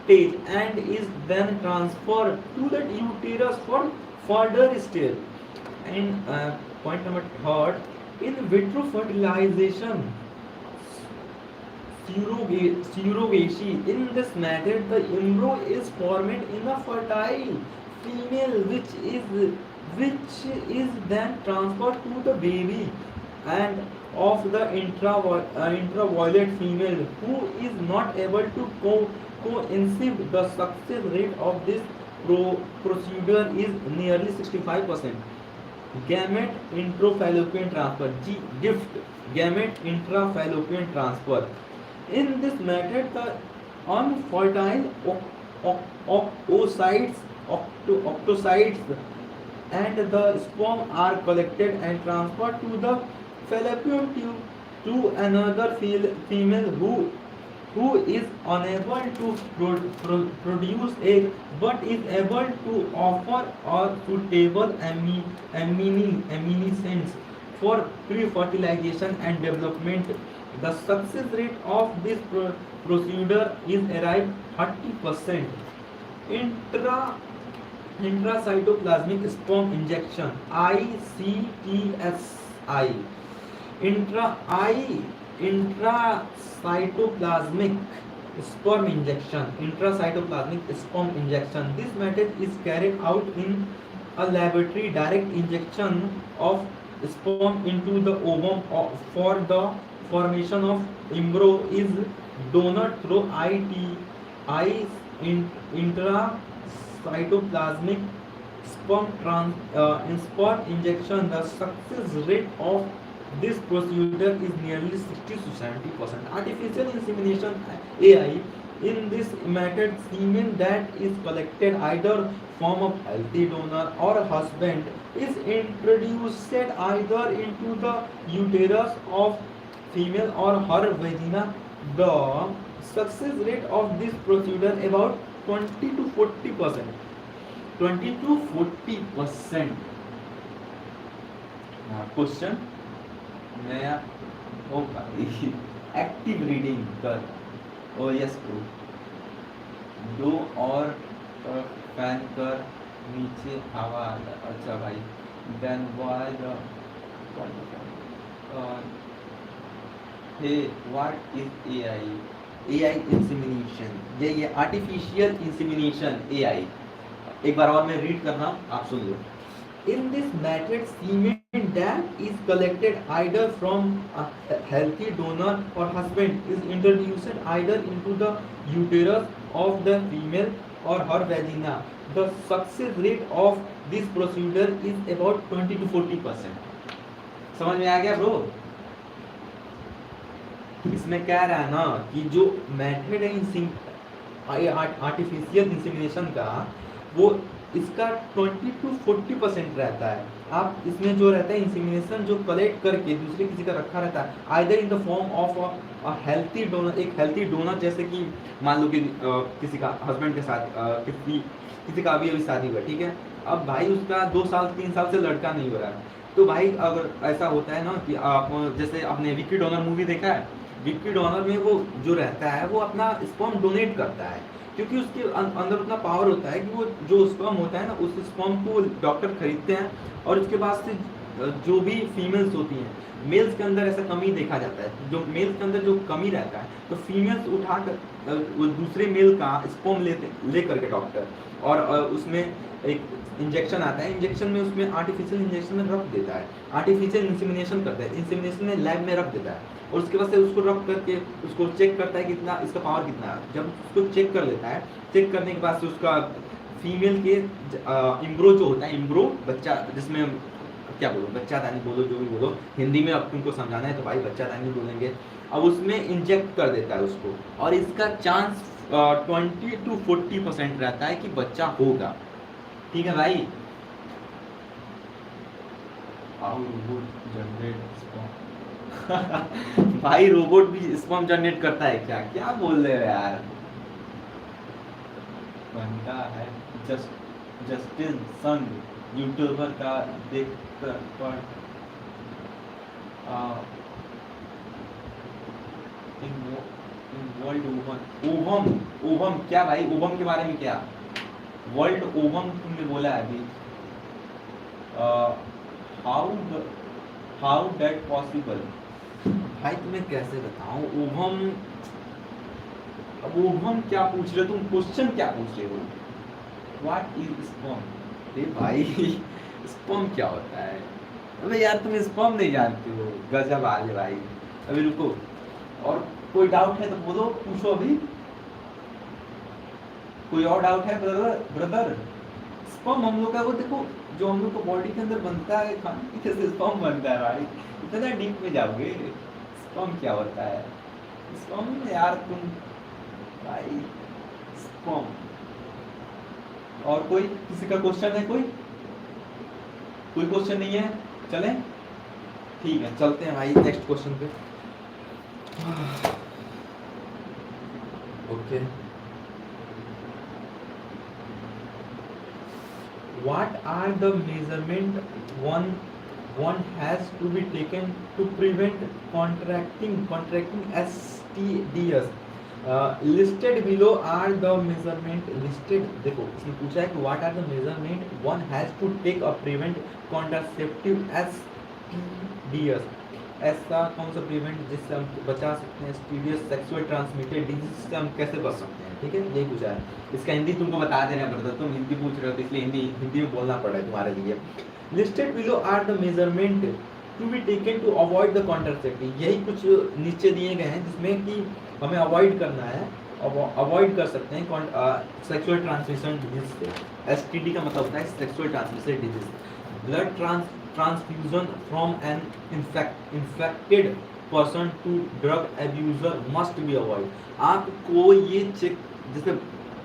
stage and is then transferred to the uterus for further stage. And point number 3, in vitro fertilization, surrogacy. In this method, the embryo is formed in a fertile female, which is then transferred to the baby and of the intraviolet female who is not able to conceive. The success rate of this procedure is nearly 65%. Gamete intrafallopian transfer, GIFT, gamete intrafallopian transfer. In this method, the unfertile octocytes and the sperm are collected and transferred to the fallopian tube to another female who is unable to produce egg but is able to offer a suitable amniescence for pre-fertilization and development. The success rate of this procedure is around 30%. Intra Intracytoplasmic sperm injection, ICTSI. Intracytoplasmic sperm injection. This method is carried out in a laboratory. Direct injection of sperm into the ovum for the formation of embryo is done through intracytoplasmic sperm injection. The success rate of this procedure is nearly 60 to 70%. Artificial insemination (AI). In this method, semen that is collected either from a healthy donor or husband is introduced either into the uterus of female or her vagina. The success rate of this procedure about 20 to 40%. 20 to 40%. Question. नया होगा active reading कर ओ yes proof दो और fan कर नीचे आवाज अच्छा भाई then why the hey what is AI insemination ये आर्टिफिशियल इंसेमिनेशन एआई एक बार और मैं रीड करना आप सुन लो In this method, semen that is collected either from a healthy donor or husband is introduced either into the uterus of the female or her vagina. The success rate of this procedure is about 20 to 40%. समझ में आ गया bro? इसमें क्या रहा है ना कि जो मेथड है आर्टिफिशियल इंसेमिनेशन का वो इसका 20 to 40% रहता है. आप इसमें जो रहता है इंसेमिनेशन जो कलेक्ट करके दूसरे किसी का रखा रहता है either in the form of a healthy donor. एक हेल्थी डोनर जैसे कि मान लो कि किसी का हस्बैंड के साथ किसी का अभी शादी हुआ ठीक है. अब भाई उसका 2 साल 3 साल से लड़का नहीं हो रहा है तो भाई अगर ऐसा होता है ना कि आप जैसे आपने विक्की डोनर मूवी देखा है. विक्की डोनर में वो जो रहता है वो अपना स्पर्म डोनेट करता है क्योंकि उसके अंदर उतना पावर होता है कि वो जो स्पर्म होता है ना उस स्पर्म को डॉक्टर खरीदते हैं और उसके बाद से जो भी फीमेल्स होती हैं मेल्स के अंदर ऐसा कमी देखा जाता है. जो मेल्स के अंदर जो कमी रहता है तो फीमेल्स उठाकर वो दूसरे मेल का स्पर्म ले करके डॉक्टर और उसमें एक इंजेक्शन आता है. इंजेक्शन में उसमें आर्टिफिशियल इंजेक्शन में रख देता है. आर्टिफिशियल इंसेमिनेशन करता है. इंसेमिनेशन में लैब में रख देता है और उसके बाद से उसको रख करके उसको चेक करता है कितना इसका पावर कितना है. जब उसको चेक कर लेता है चेक करने के बाद से उसका फीमेल के इम्ब्रो जो होता है इम्ब्रो बच्चा जिसमें क्या बोलो बच्चा दानी बोलो जो भी बोलो हिंदी में अब तुमको समझाना है तो भाई बच्चा दानी बोलेंगे. अब उसमें इंजेक्ट कर देता है उसको और इसका चांस 20 to 40% रहता है कि बच्चा होगा. ठीक है भाई. भाई रोबोट भी स्पर्म जनरेट करता है क्या क्या बोल रहे हो यार. बनता है जस्टिन संग यूट्यूबर का देखकर पर वर्ल्ड ओवम क्या भाई ओवम के बारे में क्या वर्ल्ड ओवम तुमने बोला है अभी. हाउ दैट पॉसिबल भाई तुम्हें कैसे बताऊं ओवम. अब ओवम क्या पूछ रहे हो तुम क्वेश्चन क्या पूछ रहे हो. What is sperm. अरे भाई स्पर्म क्या होता है. अबे यार तुम स्पर्म नहीं जानते हो गजब आले भाई. अभी रुको और कोई डाउट है तो बोलो पूछो अभी. कोई और डाउट है ब्रदर. स्पर्म हम लोग का वो देखो जो हम लोग को बॉडी के अंदर बनता है खाने कैसे स्पर्म बनता है भाई. इतना डीप में जाओगे. स्पर्म क्या होता है. स्पर्म यार तुम भाई स्पर्म. और कोई किसी का क्वेश्चन है कोई क्वेश्चन नहीं है चलें ठीक है चलते हैं भाई नेक्स्ट क्वेश्चन पे. Okay What are the measurement one one has to be taken to prevent contracting STDs. Listed below are the measurement listed. देखो इसने पूछा है कि what are the measurement one has to take a prevent contraceptive STDs. ऐसा कौन सा prevent जिससे हम बचा सकते हैं STDs सेक्सुअल ट्रांसमिटेड डिजीज से हम कैसे बच सकते हैं, ठीक है, यही पूछा है। इसका हिंदी तुमको बता देना पड़ता, तुम हिंदी पूछ रहे हो तो इसलिए हिंदी में बोलना पड़ रहा है तुम्हारे लिए। Listed below are the measurement to be taken to avoid the contraceptive, यही कुछ नीचे दिए गए हैं जिसमें कि हमें अवॉइड करना है, अवॉइड कर सकते हैं सेक्सुअल ट्रांसमिशन डिजीज से। STD का मतलब होता है sexual transmission disease. Blood transfusion from an infected person to drug abuser must be avoided। आपको ये चेक, जैसे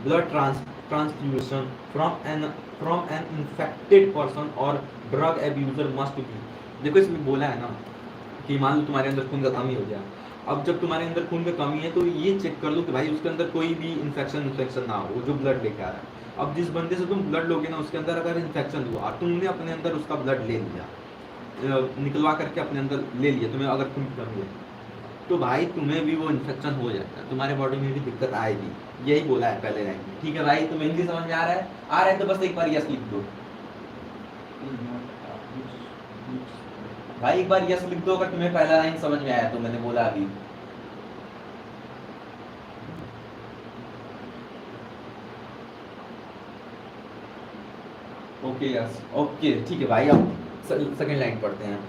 blood transfusion from an infected person और ड्रग एब्यूजर मस्ट बी। देखो इसमें बोला है ना कि मान लो तुम्हारे अंदर खून का कमी हो गया, अब जब तुम्हारे अंदर खून का कमी है तो ये चेक कर लो कि भाई उसके अंदर कोई भी इन्फेक्शन ना हो जो ब्लड लेके आ रहा है। अब जिस बंदे से तुम ब्लड लोगे ना उसके अंदर अगर इन्फेक्शन हुआ, तुमने अपने अंदर उसका ब्लड ले लिया, निकलवा करके अपने अंदर ले लिया, तुम्हें अगर खून की कमी है तो भाई तुम्हें भी वो इन्फेक्शन हो जाता है, तुम्हारे बॉडी में भी दिक्कत आएगी। यही बोला है पहले रैंक में, ठीक है भाई। तुम्हें हिंदी समझ में आ रहा है तो बस एक बार यस लिख दो भाई, एक बार यस लिख दो अगर तुम्हें पहला लाइन समझ में आया तो। मैंने बोला अभी ओके यस ओके, ठीक है भाई। अब सेकंड लाइन पढ़ते हैं।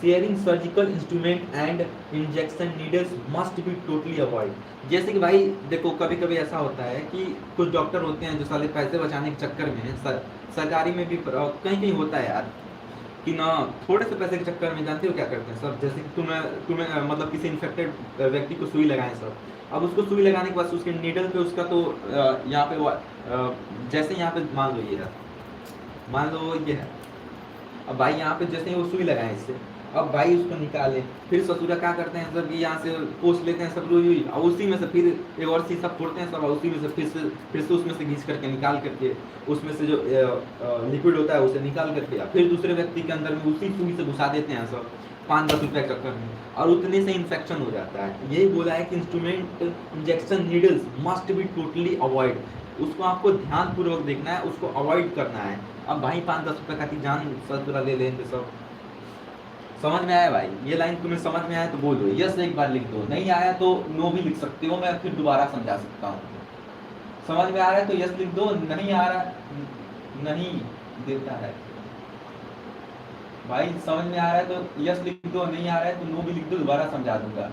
Sharing surgical instrument and injection needles must be totally avoid. जैसे कि भाई देखो कभी कभी ऐसा होता है कि कुछ डॉक्टर होते हैं जो साले पैसे बचाने के चक्कर में सरकारी में भी कहीं कहीं होता है यार कि ना, थोड़े से पैसे के चक्कर में जानते हो क्या करते हैं सब, जैसे कि तुम्हें मतलब किसी इन्फेक्टेड व्यक्ति को सुई लगाएं सब। अब उसको सुई लगाने के बाद उसके नीडल पे उसका तो यहाँ पे वो जैसे यहाँ पे मान लो ये है, अब भाई यहाँ पे जैसे ही वो सुई लगाए इससे, अब भाई उसको निकाले, फिर ससुरा क्या करते हैं सब, यहाँ से पोस्ट लेते हैं सब रुई, और उसी में से फिर एक और शीशा फोड़ते हैं सब, उसी में से फिर से उसमें से घींच करके निकाल करके उसमें से जो लिक्विड होता है उसे निकाल करके फिर दूसरे व्यक्ति के अंदर में उसी सुई से घुसा देते हैं सब 5-10 रुपये के चक्कर में, और उतने से इन्फेक्शन हो जाता है। यही बोला है कि instrument injection needles must be totally avoid, उसको आपको ध्यान पूर्वक देखना है, उसको अवॉइड करना है। अब भाई 5-10 रुपये का जान ससुरा ले लेंगे सब। समझ में आया भाई? ये लाइन तुम्हें समझ में आया तो बोलो यस एक बार लिख दो, नहीं आया तो नो भी लिख सकते हो, मैं फिर दोबारा समझा सकता हूँ। समझ में आ रहा है तो यस लिख दो, नहीं आ रहा नहीं देता है भाई। समझ में आ रहा है तो यस लिख दो, नहीं आ रहा है तो नो भी लिख दो, दोबारा समझा दूंगा।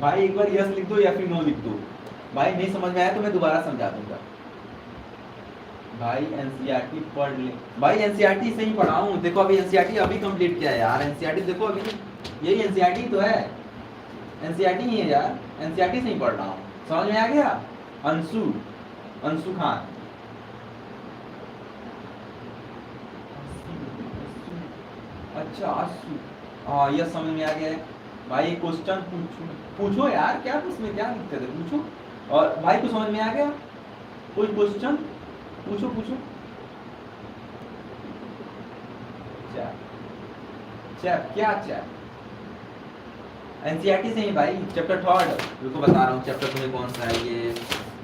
भाई एक बार यस लिख दो या फिर नो लिख दो। भाई नहीं समझ में आया तो मैं दोबारा समझा दूंगा। भाई एनसीईआरटी पढ़ ले भाई, एनसीईआरटी से ही पढ़ाऊं। देखो अभी एनसीईआरटी अभी कंप्लीट किया है यार, एनसीईआरटी देखो अभी यही एनसीईआरटी तो है, एनसीईआरटी ही है यार, एनसीईआरटी से ही पढ़ रहा हूँ। समझ में आ गया? अंशु खान, अच्छा आशु, हाँ यह समझ में आ गया है भाई। क्वेश्चन पूछो यार, क्या उसमें क्या लिखते थे पूछो। और भाई को समझ में आ गया? कोई क्वेश्चन पूछो। क्या एनसीईआरटी से ही भाई, चैप्टर 3 रुको बता रहा हूँ चैप्टर तुम्हें कौन सा है। ये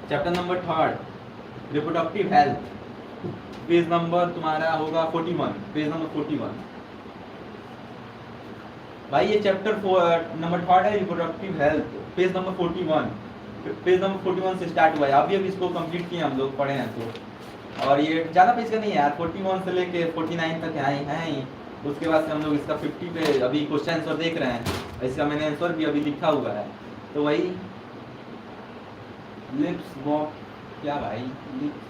chapter number 3 reproductive health, page number तुम्हारा होगा 41, पेज नंबर 41 भाई। ये चैप्टर नंबर 3 है reproductive health, page number 41, page number 41 से स्टार्ट हुआ है। अभी इसको कंप्लीट किए हम लोग, पढ़े हैं तो। और ये ज़्यादा पेज का नहीं है यार, 41 से लेके 49 तक है। उसके बाद से हम लोग इसका 50 पे अभी क्वेश्चन आंसर देख रहे हैं, इसका मैंने आंसर भी अभी लिखा हुआ है। तो वही लिप्स वॉक क्या भाई लिप्स,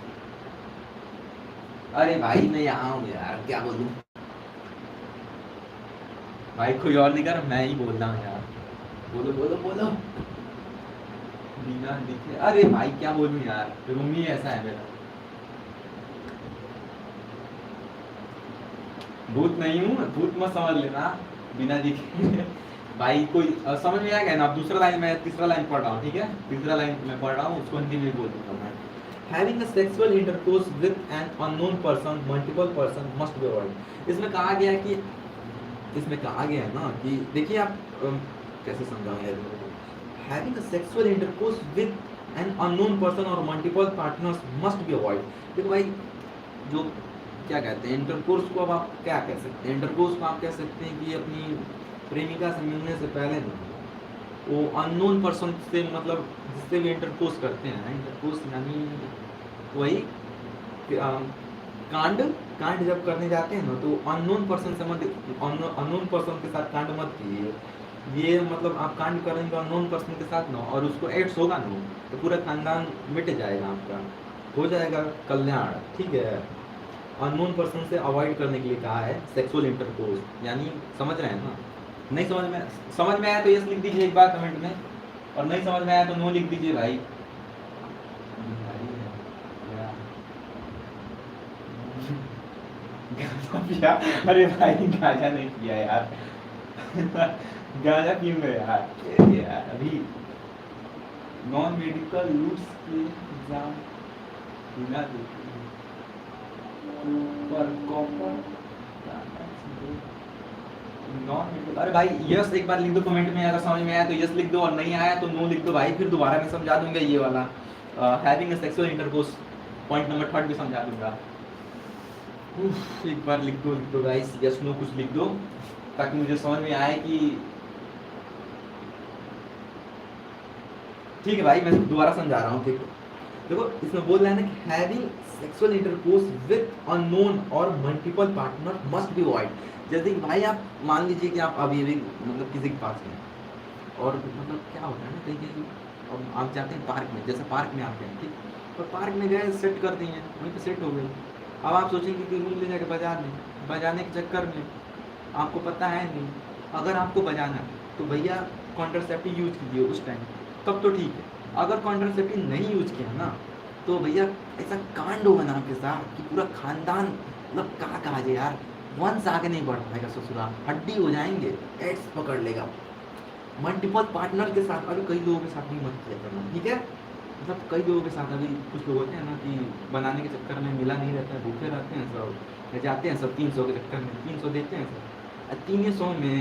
अरे भाई मैं यहाँ हूँ यार, क्या बोलूँ भाई, कोई और नहीं कर, मैं ही बोल रहा हूँ यार। बोलो बिना दिखे, अरे भाई क्या बोलूँ यार, रूम ही ऐसा है मेरा। भूत नहीं हूँ, भूत मत समझ लेना, बिना देखे भाई कोई समझ में आ गया ना। अब दूसरा लाइन मैं तीसरा लाइन पढ़ रहा हूँ, ठीक है, तीसरा लाइन मैं पढ़ रहा हूँ, उसको हिंदी में बोल दूंगा मैं। Having a sexual intercourse with an unknown person, multiple person must be avoided। इसमें कहा गया है कि इसमें कहा गया है ना कि देखिए आप कैसे समझाऊं यार मेरे को। Having a sexual intercourse with an unknown person or multiple partners must be avoided। देखो भाई जो क्या कहते हैं इंटरकोर्स को, अब आप क्या कह सकते हैं, इंटरकोर्स को आप कह सकते हैं कि अपनी प्रेमिका से मिलने से पहले ना वो अननोन पर्सन से, मतलब जिससे भी इंटरकोर्स करते हैं, इंटरकोर्स यानी वही कांड कांड जब करने जाते हैं ना तो अननोन पर्सन से मत, अननोन पर्सन के साथ कांड मत कीजिए। ये मतलब आप कांड करेंगे अननोन पर्सन के साथ ना और उसको एड्स होगा ना तो पूरा खानदान मिट जाएगा, आपका हो जाएगा कल्याण, ठीक है। अननोन पर्सन से अवॉइड करने के लिए कहा है सेक्सुअल इंटरकोर्स, यानी समझ रहे हैं ना। नहीं समझ में आया तो यस लिख दीजिए एक बार कमेंट में, और नहीं समझ में आया तो नो लिख दीजिए भाई। अरे भाई गाजा नहीं किया यार गाजा क्यों गया यार अभी नॉन मेडिकल रूट्स के एग्जाम बिना अरे भाई यस एक बार लिख दो कमेंट में, अगर समझ में आया तो यस लिख दो और नहीं आया तो नो लिख दो भाई, फिर दोबारा मैं समझा दूंगा ये वाला having a sexual intercourse point number 3 भी समझा दूंगा। एक बार लिख दो गाइस, यस नो कुछ लिख दो ताकि मुझे समझ में आए कि ठीक है भाई। मैं दोबारा समझा रहा हूँ, ठीक है। देखो इसमें बोल रहा है ना कि having sexual intercourse with unknown और multiple partner must be avoid. जैसे कि भाई आप मान लीजिए कि आप अभी भी मतलब किसी के पास हैं और मतलब क्या होता है ना कहीं कहीं अब आप जाते हैं पार्क में, जैसे पार्क में आते हैं, ठीक, और पार्क में गए सेट कर दिए, वहीं पे सेट हो गई। अब आप सोचेंगे कि ले जाके बजाने के चक्कर में आपको पता है नहीं, अगर आपको बजाना है तो भैया कॉन्ट्रासेप्टिव यूज कीजिए उस टाइम, तब तो ठीक है। अगर कॉन्ट्रासेप्टिव नहीं यूज किया ना तो भैया ऐसा कांड होगा ना आपके साथ कि पूरा खानदान मतलब कहा जाए यार, वंश आगे नहीं बढ़ पाएगा, ससुराल हड्डी हो जाएंगे, एड्स पकड़ लेगा। मल्टीपल पार्टनर के साथ, अभी कई लोगों के साथ भी मत किया करना, ठीक है। मतलब कई लोगों के साथ अभी कुछ लोग होते हैं ना कि बनाने के चक्कर में मिला नहीं रहता है, भूखे रहते हैं सब, जाते हैं सब 300 के चक्कर में 300 देते हैं सब, 300 में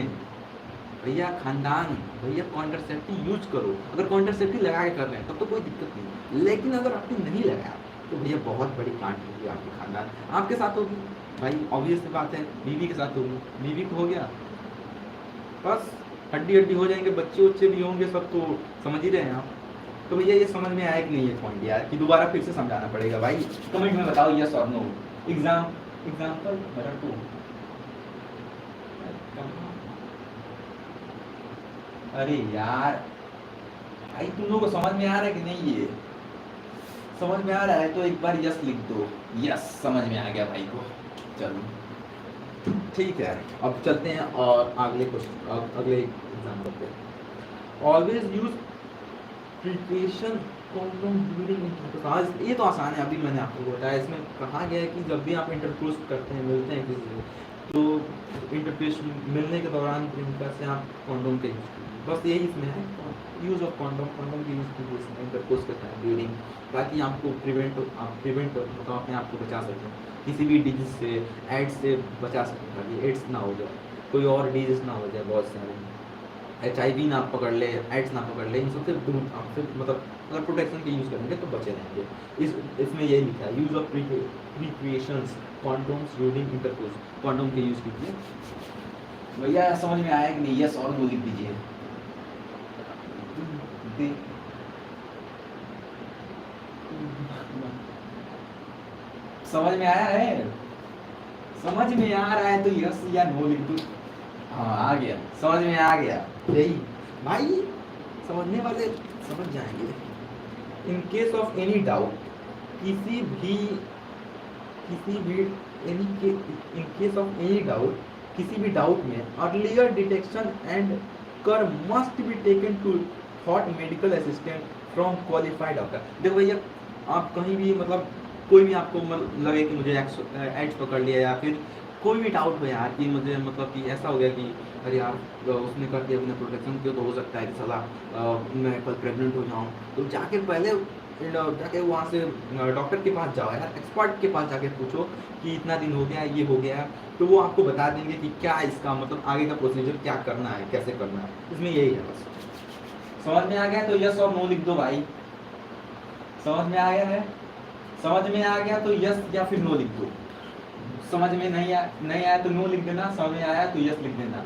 भैया खानदान, भैया कॉन्ट्रासेप्टिव यूज करो। अगर कॉन्ट्रासेप्टिव लगा के कर रहे हैं तब तो कोई दिक्कत नहीं, लेकिन अगर आपने नहीं लगाया तो भैया बहुत बड़ी कांड होगी आपके खानदान, आपके साथ होगी भाई, ऑब्वियस सी बात है। बीवी के साथ होगी, बीवी को हो गया बस हड्डी हो जाएंगे, बच्चे भी होंगे, सब तो समझ ही रहे हैं आप। तो भैया ये समझ में आया कि नहीं ये पॉइंट यार, कि दोबारा फिर से समझाना पड़ेगा भाई? कमेंट में बताओ यस और नो। Example number 2। अरे यार भाई तुम लोगों को समझ में आ रहा है कि नहीं? ये समझ में आ रहा है तो एक बार यस लिख दो। यस समझ में आ गया भाई को, चलो ठीक है। अब चलते हैं और अगले क्वेश्चन, अगले एग्जाम्पल पे। Always use preparation condom during intercourse. ये तो आसान है, अभी मैंने आपको बताया। इसमें कहा गया है कि जब भी आप इंटरकोर्स करते हैं, मिलते हैं किसी से, तो इंटरकोर्स मिलने के दौरान प्रेमिका से आप कॉन्डोम का यूज़ कीजिए, बस यही इसमें है। यूज़ ऑफ कॉन्डोम की यूज़ कीजिए इसमें इंटरकोर्स के टाइम ड्यूरिंग, ताकि आपको प्रिवेंट मतलब अपने आप को बचा सकें किसी भी डिजीज से, एड्स से बचा सकें, ताकि एड्स ना हो जाए, कोई और डिजीज ना हो जाए, बहुत सारे HIV ना पकड़ ले, एड्स ना पकड़ ले, इन सबसे दूर आप फिर मतलब अगर प्रोटेक्शन के यूज़ करेंगे तो बचे रहेंगे। इसमें यही लिखा है, use of preparations condoms during intercourse, condom के यूज़ कीजिए। भैया समझ में आया कि नहीं? यस और नो लिख दीजिए। समझ में आया है? समझ में आ रहा है तो यस या नो लिख दो। हाँ आ गया, समझ में आ गया। यही भाई समझने वाले समझ जाएंगे। In case of any doubt, किसी भी in case of any doubt, किसी भी डाउट में earlier detection and care must be taken to thought medical assistant from qualified doctor. देखो भैया आप कहीं भी मतलब कोई भी आपको लगे कि मुझे एड्स पकड़ लिया या फिर कोई भी डाउट हो यार कि मुझे मतलब कि ऐसा हो गया कि अरे यार उसने कर दिया अपने प्रोटेक्शन क्यों, तो हो सकता है कि साला मैं कल प्रेग्नेंट हो जाऊँ, तो जाके पहले जाके वहाँ से डॉक्टर के पास जाओ यार, एक्सपर्ट के पास जाके पूछो कि इतना दिन हो गया, ये हो गया, तो वो आपको बता देंगे कि क्या इसका मतलब आगे का प्रोसीजर क्या करना है, कैसे करना है। इसमें यही है बस। समझ में आ गया तो यस और नो लिख दो भाई। समझ में आया है? समझ में आ गया तो यस या फिर नो लिख दो। समझ में नहीं आया तो नो लिख देना, समझ में आया तो यस लिख देना।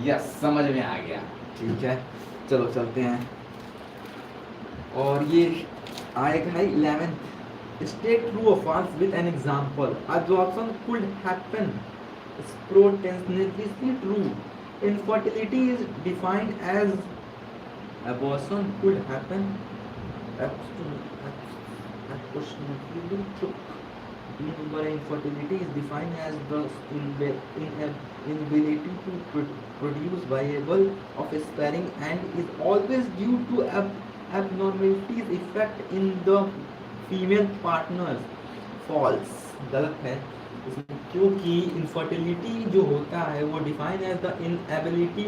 यस, समझ में आ गया, ठीक है। चलो चलते हैं। और ये आएगा है 11th, स्टेट ट्रू और false with an example. Absorption could happen spontaneously true. Infertility is defined as abortion could happen approximately true. Infertility is defined as the inability to produce viable offspring and is always due to abnormalities effect in the female partners. False, गलत है इसमें, क्योंकि infertility जो होता है वो define as the inability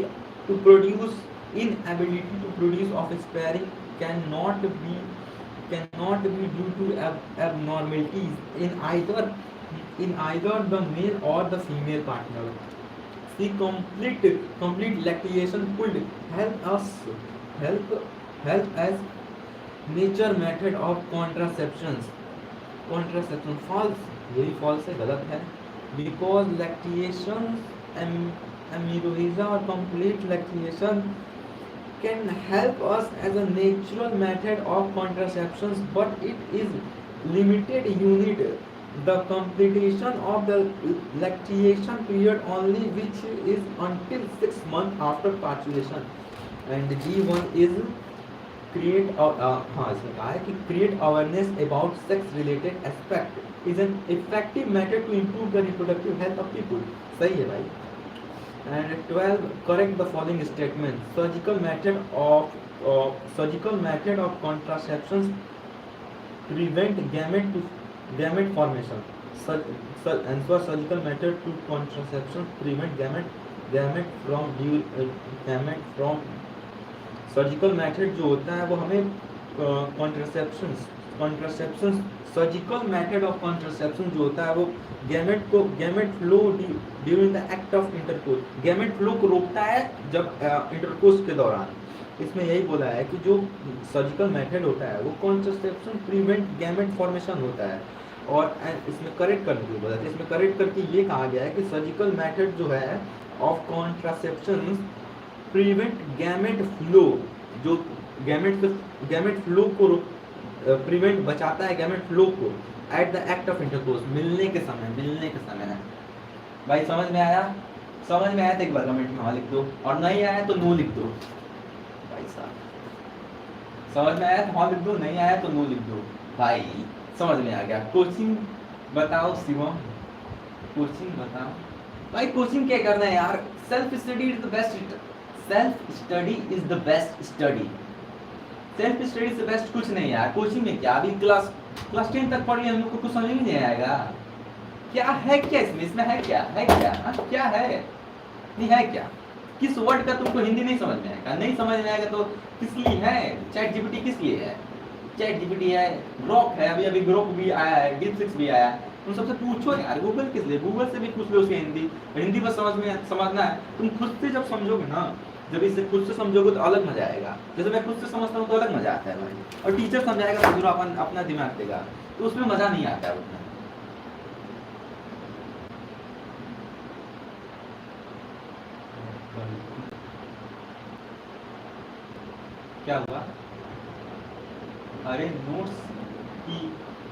to produce offspring can not be due to abnormalities in either the male or the female partner. The complete lactation could help as nature method of contraception false, यही false है, गलत है। because lactation amyloisa or complete lactation can help us as a natural method of contraception, but it is limited unit. The completion of the lactation period only, which is until 6 months after parturition. And G1 is create हाँ इसमें कहा है कि create awareness about sex related aspect is an effective method to improve the reproductive health of people. सही है भाई। And 12, correct the following statement. Surgical method of contraception prevent gamete formation. Answer, surgical method to contraception prevent gamete from surgical method जो होता है वो हमें contraception surgical method of contraception जो होता है वो gamete flow during the act of intercourse, gamete flow को रोकता है जब इंटरकोर्स के दौरान। इसमें यही बोला है कि जो सर्जिकल मेथड होता है वो कॉन्ट्रासेप्शन प्रिवेंट गैमेट फॉर्मेशन होता है। और इसमें करेक्ट करने के लिए बोला था, इसमें करेक्ट करके ये कहा गया है कि सर्जिकल मेथड जो है of contraception prevent gamete flow, जो गैमेट फ्लो को प्रिवेंट बचाता है गैमेट फ्लो को at the act of intercourse, मिलने के समय। भाई समझ में आया? समझ में आया तो एक बार कमेंट में हाँ लिख दो, और नहीं आया तो नो लिख दो। भाई साहब समझ में आया तो हाँ लिख दो, नहीं आया तो नो लिख दो। भाई समझ में आ गया। कोचिंग बताओ शिवम, कोचिंग बताओ भाई। कोचिंग क्या करना है यार? Self study is the best study. Self study से बेस्ट कुछ नहीं यार। कोचिंग में क्या, अभी क्लास 10 तक पढ़ लिया, हम लोग को कुछ समझ में नहीं आएगा। क्या है, क्या इसमें है क्या क्या है, नहीं है क्या? किस वर्ड का तुमको हिंदी नहीं समझ में आएगा? नहीं समझ में आएगा तो किस लिए है चैट जीपीटी? किस लिए है चैट जीपीटी? है ग्रोक है, अभी ग्रोक भी आया है, डीप6 भी आया है। उन सबसे पूछो यार, गूगल किस लिए? गूगल से भी पूछ लो उसकी हिंदी बस समझना है। तुम खुद से जब समझोगे ना, जब इसे खुद से समझोगे तो अलग मजा आएगा। जैसे मैं खुद से समझता हूँ तो अलग मजा आता है भाई, और टीचर समझाएगा तो पूरा अपना दिमाग देगा, तो उसमें मजा नहीं आता है उतना। क्या हुआ? अरे नोट्स की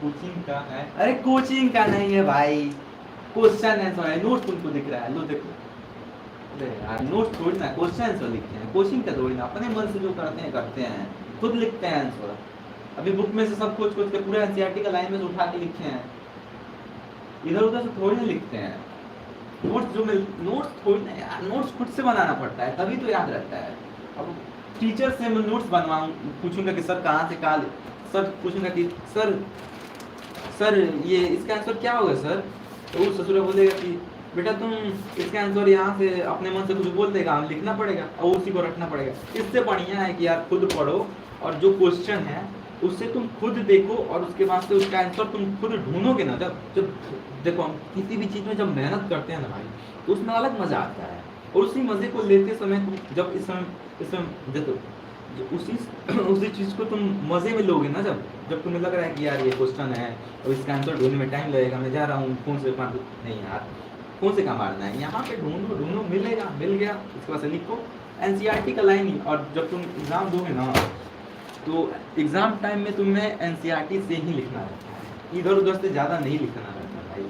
कोचिंग का है। अरे कोचिंग का नहीं है भाई, क्वेश्चन आंसर है। नोट्स तुमको दिख रहा है, लो देखो। अरे यार नोट्स थोड़ी ना क्वेश्चन आंसर लिखते हैं, कोचिंग का थोड़ी ना। अपने मन से जो करते हैं खुद लिखते हैं आंसर। अभी बुक में से सब कुछ के पूरे एनसीईआरटी का लाइन में से उठा के लिखे हैं, इधर उधर से थोड़ी ना लिखते हैं। नोट्स थोड़ी ना यार, नोट्स खुद से बनाना पड़ता है तभी तो याद रहता है। अब टीचर से मैं नोट्स बनवाऊं, पूछूंगा कि सर कहाँ से सर पूछूंगा कि सर ये इसका आंसर क्या होगा सर, तो वो ससुरा बोलेगा कि बेटा तुम इसका आंसर यहाँ से अपने मन से कुछ बोल देगा, हम लिखना पड़ेगा और उसी को रखना पड़ेगा। इससे बढ़िया है कि यार खुद पढ़ो और जो क्वेश्चन है उससे तुम खुद देखो और उसके बाद से उसका आंसर तुम खुद ढूंढोगे ना। जब जब देखो हम किसी भी चीज़ में जब मेहनत करते हैं ना भाई, तो उसमें अलग मजा आता है। और उसी मजे को लेते समय तुम जब इस समय देखो उसी चीज को तुम मजे में लोगे ना, जब तुम्हें लग रहा है कि यार ये क्वेश्चन है और इसका आंसर ढूंढने में टाइम लगेगा, मैं जा रहा हूँ फोन से मार, नहीं यार फोन से कहाँ मारना है, यहाँ पे ढूंढो ढूंढो मिलेगा, मिल गया, इसके बाद से लिखो एनसीईआरटी का लाइन ही। और जब तुम एग्जाम दोगे ना, तो एग्जाम टाइम में तुम्हें एनसीईआरटी से ही लिखना रहता है, इधर उधर से ज़्यादा नहीं लिखना रहता भाई।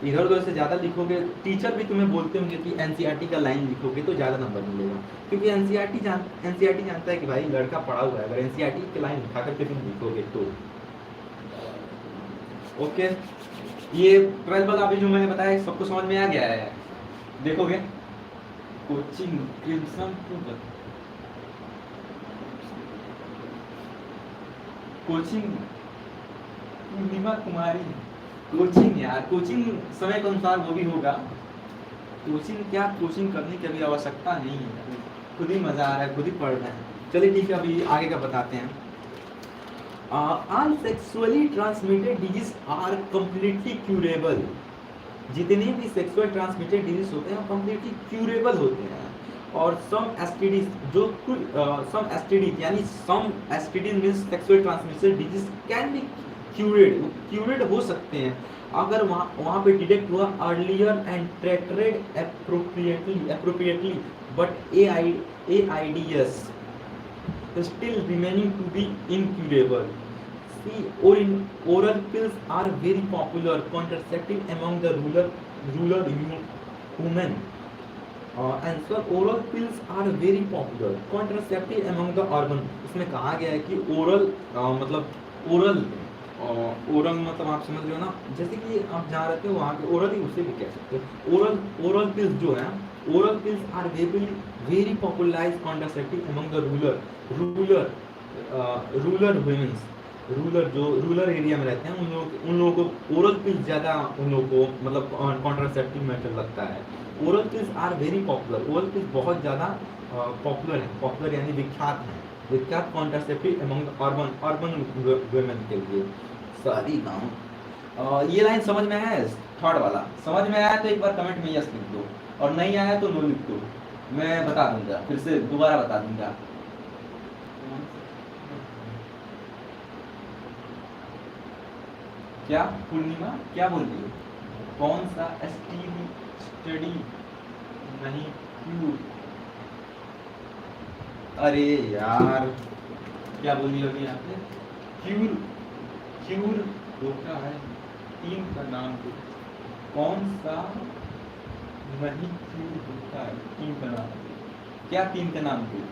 इधर उधर से ज़्यादा लिखोगे, टीचर भी तुम्हें बोलते होंगे कि एनसीईआरटी का लाइन लिखोगे तो ज़्यादा नंबर मिलेगा, क्योंकि एनसीईआरटी जानता है कि भाई लड़का पढ़ा हुआ है। अगर एनसीईआरटी की लाइन उठा करके तुम लिखोगे तो ओके। ये 12 वाला अभी जो मैंने बताया सबको समझ में आ गया है? देखोगे कोचिंग क्रिम्सन कोचिंग पूर्णिमा कुमारी कोचिंग, यार कोचिंग समय के अनुसार वो भी होगा। कोचिंग क्या, कोचिंग करने की अभी आवश्यकता नहीं है, खुद ही मजा आ रहा है, खुद ही पढ़ रहे हैं। चलिए ठीक है, अभी आगे का बताते हैं। All sexually transmitted disease are completely curable. जितने भी सेक्सुअल ट्रांसमिटेड डिजीज होते हैं वो कंप्लीटली क्यूरेबल होते हैं। और सम एसटीडीज जो सम एसटीडीज यानी some STDs means sexual transmitted disease can be cured हो सकते हैं अगर वहाँ पे डिटेक्ट हुआ earlier and treated appropriately, but AIDS still remaining to be incurable. See, oral pills are very popular contraceptive among the rural women. And so oral pills are very popular contraceptive among the urban. इसमें कहा गया है कि oral मतलब oral मतलब आप समझ रहे हो ना, जैसे कि आप जहाँ रहते हो वहाँ के ओरल ही उसे भी कह सकते हो। ओरल पिल्स जो है, oral pills are very popularized contraceptive among the rural womens. Rural area में रहते हैं उन लोगों को ओरल पिल्स ज़्यादा उन लोगों को मतलब कॉन्ट्रासेप्टिव मेथड लगता है। Oral pills are very popular, oral pills बहुत ज़्यादा पॉपुलर है, पॉपुलर यानी विख्यात है, विख्यात कॉन्ट्रासेप्टिव अमंग अर्बन वुमेन के लिए। सारी गाँव ये लाइन समझ में आया है? थर्ड वाला समझ में आया तो एक बार कमेंट में यस लिख दो, और नहीं आया तो नो लिख दो, मैं बता दूंगा, फिर से दोबारा बता दूंगा। क्या पूर्णिमा क्या बोल रही हो? कौन सा स्टडी नहीं क्यों? अरे यार क्या बोल रही होगी यहाँ पे? क्यूर होता है, टीम का नाम दो। कौन सा नहीं क्यूर होता है, टीम का नाम दो। क्या टीम का नाम दो?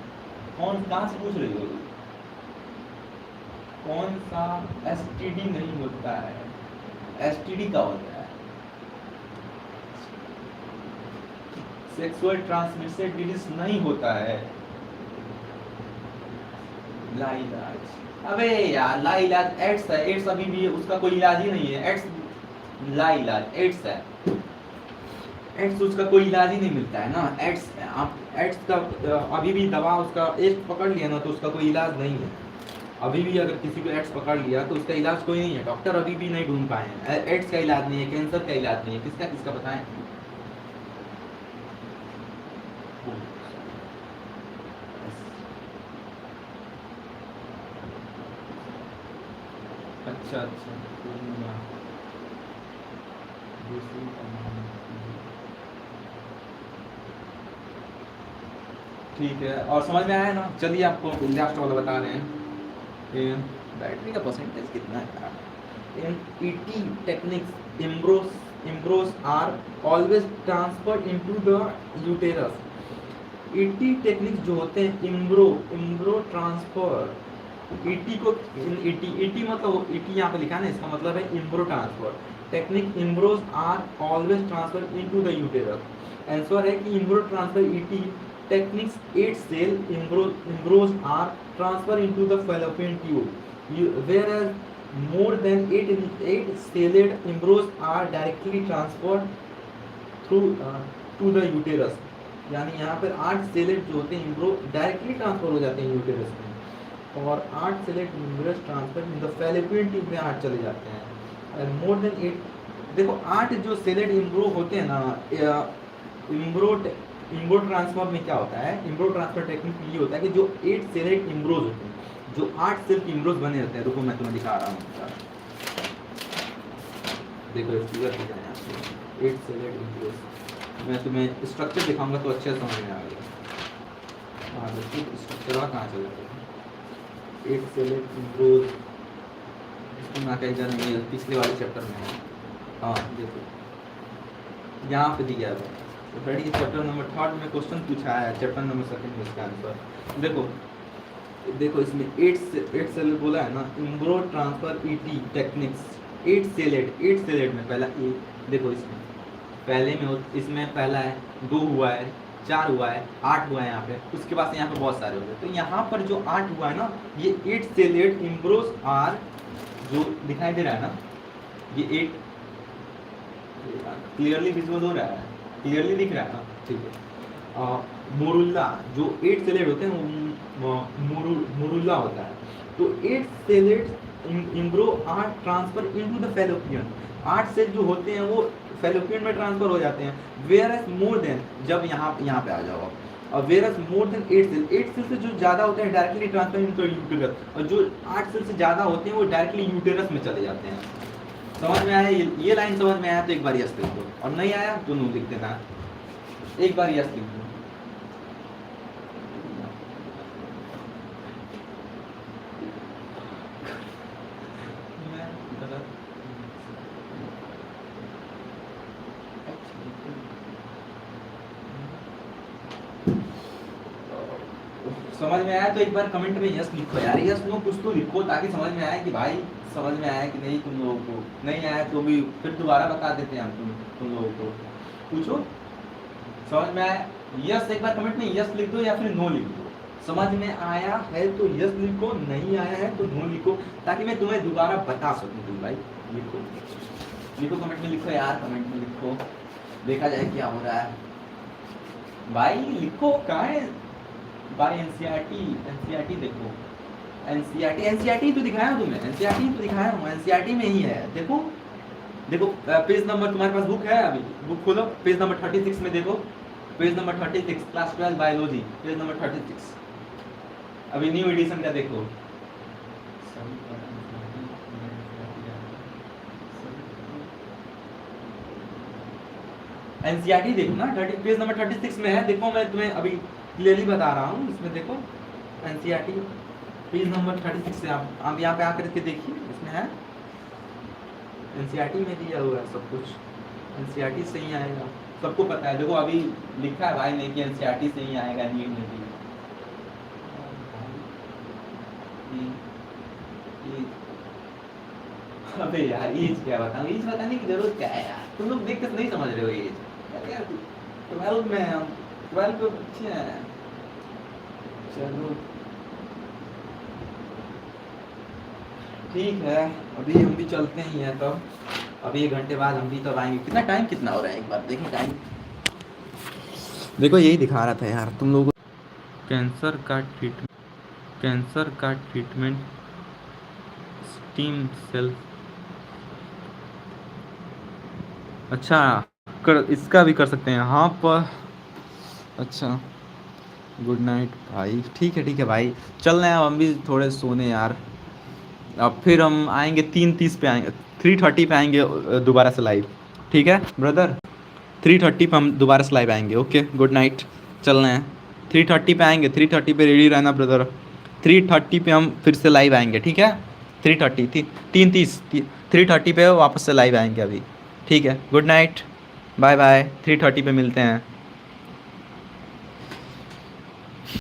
कौन कहाँ से पूछ रही हो? कौन सा एसटीडी नहीं होता है? एसटीडी का होता है सेक्सुअल ट्रांसमिटेड डिजीज नहीं होता है। लाइलाज, अबे यार लाइलाज एड्स है, एड्स अभी भी उसका कोई इलाज ही नहीं है। एड्स लाइलाज एड्स है, एड्स उसका कोई इलाज ही नहीं मिलता है ना। एड्स आप एड्स का अभी भी दवा उसका एड्स पकड़ लिया ना तो उसका कोई इलाज नहीं है। अभी भी अगर किसी को एड्स पकड़ लिया तो उसका इलाज कोई नहीं है, डॉक्टर अभी भी नहीं ढूंढ पाए हैं। एड्स का इलाज नहीं है, कैंसर का इलाज नहीं है, किसका बताएं? अच्छा ठीक है, और समझ में आया ना? चलिए आपको लास्ट वाला बता रहे हैं। बैटरी का परसेंटेज कितना है? ET techniques embryos are always transferred into the uterus. ET techniques जो होते हैं एम्ब्रो ट्रांसफर, ईटी को ईटी मतलब ईटी यहाँ पे लिखा है ना, इसका मतलब है embryo transfer technique. Embryos are always transfer into the uterus. Answer है कि embryo transfer ET techniques 8 cell embryos are transferred into the fallopian tube, more than 8 stellate embryos are directly transferred through to the uterus. यानी यहाँ पर 8 stellate जो होते हैं एम्ब्रो directly transfer हो जाते हैं यूटेरस में, और 8 stellate embryos transfer in the fallopian tube में 8 चले जाते हैं, और मोर देन 8, देखो 8 जो stellate एम्ब्रो होते हैं ना, एम्ब्रो ट्रांसफर में क्या होता है, एम्ब्रो ट्रांसफर टेक्निक ये होता है कि जो 8 stellate एम्ब्रोज होते हैं, जो 8 सेल एम्ब्रोज बने रहते हैं, रुको मैं तुम्हें दिखा रहा हूँ, देखो इस फिगर दिखा है आपको 8 stellate एम्ब्रोज, मैं तुम्हें स्ट्रक्चर दिखाऊंगा तो अच्छे से समझ में आएगा। हाँ देखो स्ट्रक्चर कहाँ चल रहा है, 8 stellate एम्ब्रोज, इसको मैं कहीं नहीं है, पिछले वाले चैप्टर में है। हाँ देखो यहाँ पे दिया है, ऑलरेडी चैप्टर नंबर 3 में क्वेश्चन पूछा है, चैप्टर नंबर 2 में इसका आंसर देखो इसमें 8 सेल बोला है ना, एम्ब्रो ट्रांसफर ईटी टेक्निक्स, 8 सेलेट में पहला ए, देखो इसमें पहले में इसमें पहला है, 2 हुआ है, 4 हुआ है, 8 हुआ है यहाँ पे, उसके बाद यहाँ पे बहुत सारे हो गए, तो यहाँ पर जो 8 हुआ है ना, ये 8 सेलेट एम्ब्रोज आर, जो दिखाई दे रहा है ना, ये 8 क्लियरली विजुअल हो रहा है, क्लियरली दिख रहा है ना, ठीक है। मोरुल्ला जो 8 सेलेट होते हैं वो मोरुल्ला होता है, तो 8 celled embryo are transfer into the fallopian, 8 cell जो होते हैं वो फैलोपियन में ट्रांसफर हो जाते हैं, वेयर एज मोर देन, जब यहाँ पे आ जाओ, और whereas more than 8 cell से जो ज़्यादा होते हैं डायरेक्टली ट्रांसफर इनटू यूटेरस, और जो 8 सेल से ज़्यादा होते हैं वो डायरेक्टली यूटेरस में चले जाते हैं। समझ में आया, ये लाइन समझ में आया तो एक बार यस लिख दो, और नहीं आया तो नो लिख देना, एक बार यस लिख दो। समझ में आया तो एक बार कमेंट में यस लिखो यार, यस नो कुछ तो लिखो, ताकि समझ में आए कि भाई समझ में आया कि नहीं, तुम लोगों को नहीं आया तो भी फिर दोबारा बता देते हैं हम तुम लोगों को, पूछो समझ में आया, यस एक बार कमेंट में यस लिख दो या फिर नो लिख दो, समझ में आया है तो यस लिखो, नहीं आया है तो नो लिखो, ताकि मैं तुम्हें दोबारा बता सकूं। तुम भाई लिखो कमेंट में लिखो यार, कमेंट में लिखो, देखा जाए क्या हो रहा है भाई, लिखो कहाँ है भाई, एनसीईआरटी देखो, एनसीईआरटी तो दिखाया हूँ तुम्हें, एनसीईआरटी तो दिखाया हूँ, एनसीईआरटी में ही है, देखो पेज नंबर, तुम्हारे पास बुक है, अभी बुक खोलो, पेज नंबर 36 में देखो, page number 36 class 12 biology, page number 36, अभी न्यू एडिशन का देखो, एनसीईआरटी देखो ना, पेज नंबर 36 में है, देखो मैं तुम्हें अभी क्लियरली बता रहा हूँ, इसमें देखो एनसीईआरटी पेज नंबर 36 से आप यहाँ पे आकर के देखिए, इसमें है एनसीईआरटी में दिया हुआ है सब कुछ, एनसीईआरटी से ही आएगा, सबको पता है, देखो अभी लिखा है भाई नहीं कि एनसीईआरटी से ही आएगा, नीट में भी अबे यार एज क्या बताऊँ, एज बताने की जरूरत क्या है यार, तुम लोग देख कर नहीं समझ रहे हो एज यार, 12 में हम 12 पे बच्चे हैं, चलो ठीक है, अभी हम भी चलते ही हैं, तब अभी 1 घंटे बाद हम भी तब आएंगे, कितना टाइम कितना हो रहा है एक बार देखें टाइम, देखो यही दिखा रहा था यार तुम लोगों, कैंसर का ट्रीटमेंट स्टीम सेल, अच्छा इसका भी कर सकते हैं, हाँ पर अच्छा गुड नाइट भाई, ठीक है भाई, चल रहे हैं हम भी थोड़े सोने यार, अब फिर हम आएंगे 3:30 पे आएंगे, 3:30 पे आएंगे दोबारा से लाइव, ठीक है ब्रदर, 3:30 पे हम दोबारा से लाइव आएंगे, ओके गुड नाइट, चल रहे हैं 3:30 पे आएंगे, 3:30 पे रेडी रहना ब्रदर, 3:30 पे हम फिर से लाइव आएंगे, ठीक है 3:30 पे वापस से लाइव आएंगे अभी, ठीक है गुड नाइट, बाय बाय, 3:30 पे मिलते हैं।